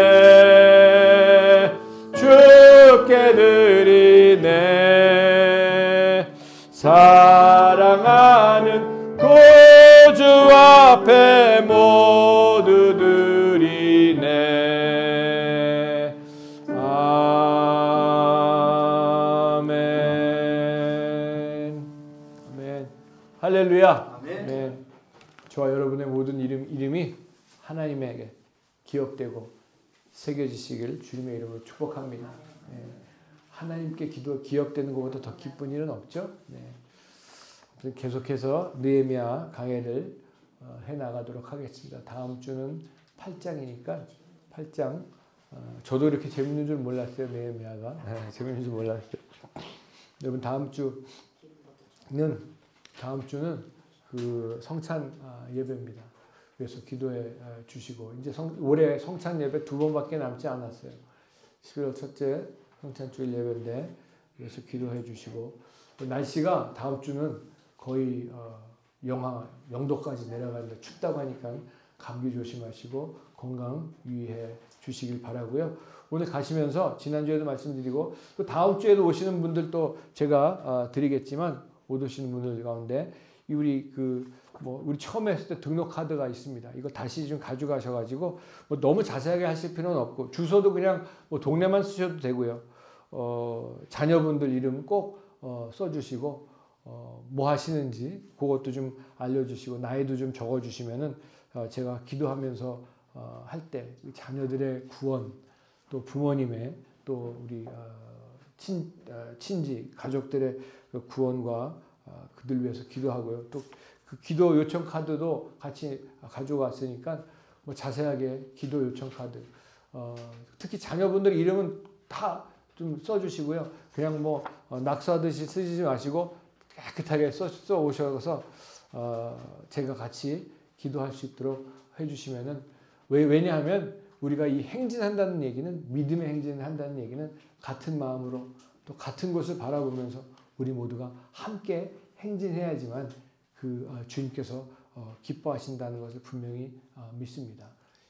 주께 드리네. 사랑하는 구주 앞에 모두 드리네. 아멘. 아멘. 할렐루야. 아멘. 저와 여러분의 모든 이름이 하나님에게 기억되고 새겨지시길 주님의 이름으로 축복합니다. 네. 하나님께 기억되는 것보다 더 기쁜 일은 없죠. 네. 계속해서 느헤미야 강해를 해나가도록 하겠습니다. 다음 주는 8장이니까 8장 저도 이렇게 재밌는 줄 몰랐어요. 느헤미야가 재밌는 줄 몰랐어요. 여러분 다음 주는 그 성찬 예배입니다. 그래서 기도해 주시고 이제 올해 성찬 예배 2번밖에 남지 않았어요. 11월 첫째 성찬주일 예배인데 그래서 기도해 주시고 날씨가 다음 주는 거의 영도까지 내려가는데 춥다고 하니까 감기 조심하시고 건강 유의해 주시길 바라고요. 오늘 가시면서 지난주에도 말씀드리고 또 다음 주에도 오시는 분들도 제가 드리겠지만 못 오시는 분들 가운데 우리 우리 처음에 했을 때 등록 카드가 있습니다. 이거 다시 좀 가져가셔가지고 너무 자세하게 하실 필요는 없고 주소도 그냥 동네만 쓰셔도 되고요. 자녀분들 이름 꼭 써주시고 뭐 하시는지 그것도 좀 알려주시고 나이도 좀 적어주시면은 제가 기도하면서 할 때 자녀들의 구원 또 부모님의 또 우리 친지 가족들의 구원과 그들 위해서 기도하고요. 또 그 기도 요청 카드도 같이 가져왔으니까 자세하게 기도 요청 카드 특히 자녀분들 이름은 다 좀 써주시고요. 그냥 낙서하듯이 쓰지 마시고 깨끗하게 써 오셔서 제가 같이 기도할 수 있도록 해주시면은 왜냐하면 우리가 이 행진한다는 얘기는 믿음의 행진을 한다는 얘기는 같은 마음으로 또 같은 곳을 바라보면서 우리 모두가 함께 행진해야지만 주님께서 기뻐하신다는 것을 분명히 믿습니다.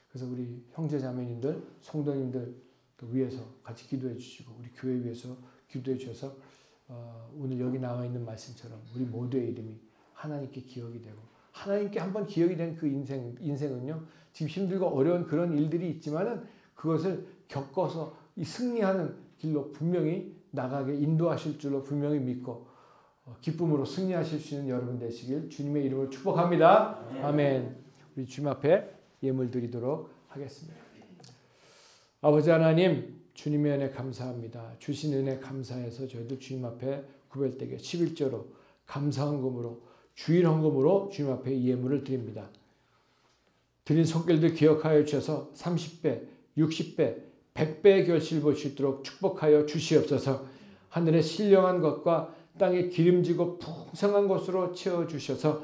그래서 우리 형제자매님들, 성도님들 또 위해서 같이 기도해 주시고 우리 교회 위해서 기도해 주셔서 오늘 여기 나와 있는 말씀처럼 우리 모두의 이름이 하나님께 기억이 되고 하나님께 한번 기억이 된 그 인생은요 지금 힘들고 어려운 그런 일들이 있지만은 그것을 겪어서 이 승리하는 길로 분명히 나가게 인도하실 줄로 분명히 믿고 기쁨으로 승리하실 수 있는 여러분 되시길 주님의 이름으로 축복합니다. 아멘. 우리 주님 앞에 예물 드리도록 하겠습니다. 아버지 하나님 주님의 은혜 감사합니다. 주신 은혜 감사해서 저희도 주님 앞에 구별되게 11조로 감사헌금으로 주일 헌금으로 주님 앞에 예물을 드립니다. 드린 손길들 기억하여 주셔서 30배, 60배, 100배의 결실을 볼 수 있도록 축복하여 주시옵소서. 하늘의 신령한 것과 땅에 기름지고 풍성한 것으로 채워주셔서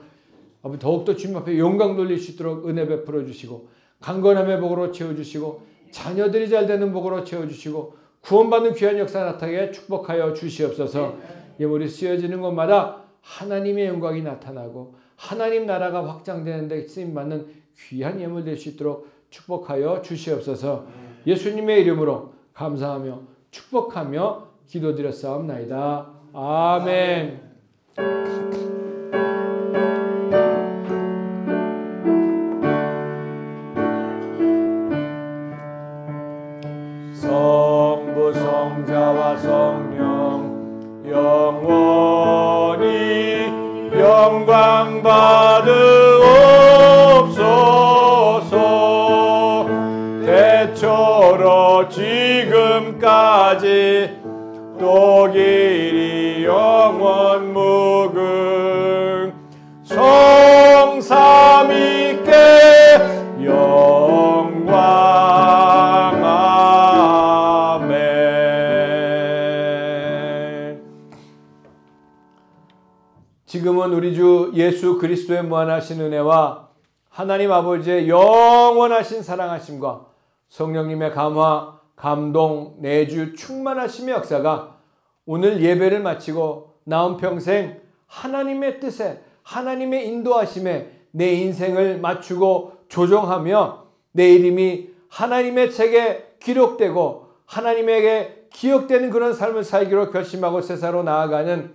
아버지 더욱더 주님 앞에 영광 돌릴 수 있도록 은혜 베풀어 주시고 강건함의 복으로 채워주시고 자녀들이 잘 되는 복으로 채워주시고 구원받는 귀한 역사 나타나게 축복하여 주시옵소서. 예물이 쓰여지는 곳마다 하나님의 영광이 나타나고 하나님 나라가 확장되는 데 쓰임받는 귀한 예물 될 수 있도록 축복하여 주시옵소서. 예수님의 이름으로 감사하며 축복하며 기도드렸사옵나이다. 아멘. 성부 성자와 성령 영원히 영광 받으옵소서. 대초로 지금까지 또 길이 영원 무궁 성삼위께 지금은 우리 주 예수 그리스도의 무한하신 은혜와 하나님 아버지의 영원하신 사랑하심과 성령님의 감화, 감동, 내주 충만하심의 역사가 오늘 예배를 마치고 나온 평생 하나님의 뜻에, 하나님의 인도하심에 내 인생을 맞추고 조정하며 내 이름이 하나님의 책에 기록되고 하나님에게 기억되는 그런 삶을 살기로 결심하고 세상으로 나아가는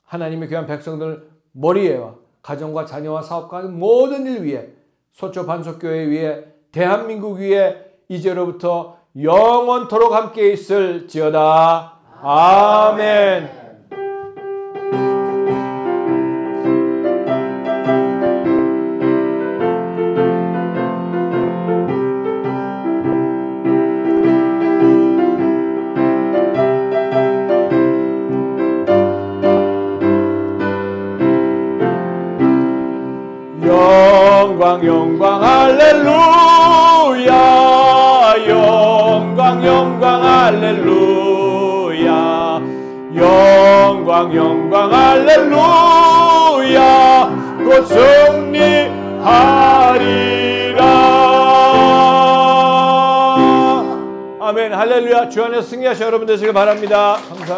하나님의 귀한 백성들 머리에와 가정과 자녀와 사업과 모든 일 위에 소초 반석교회 위에 대한민국 위에 이제로부터 영원토록 함께 있을지어다. 아멘. 영광 할렐루야 영광 할렐루야 영광 할렐루야 곧 승리하리라. 아멘. 할렐루야. 주 안에서 승리하시는 여러분 되시길 바랍니다. 감사합니다.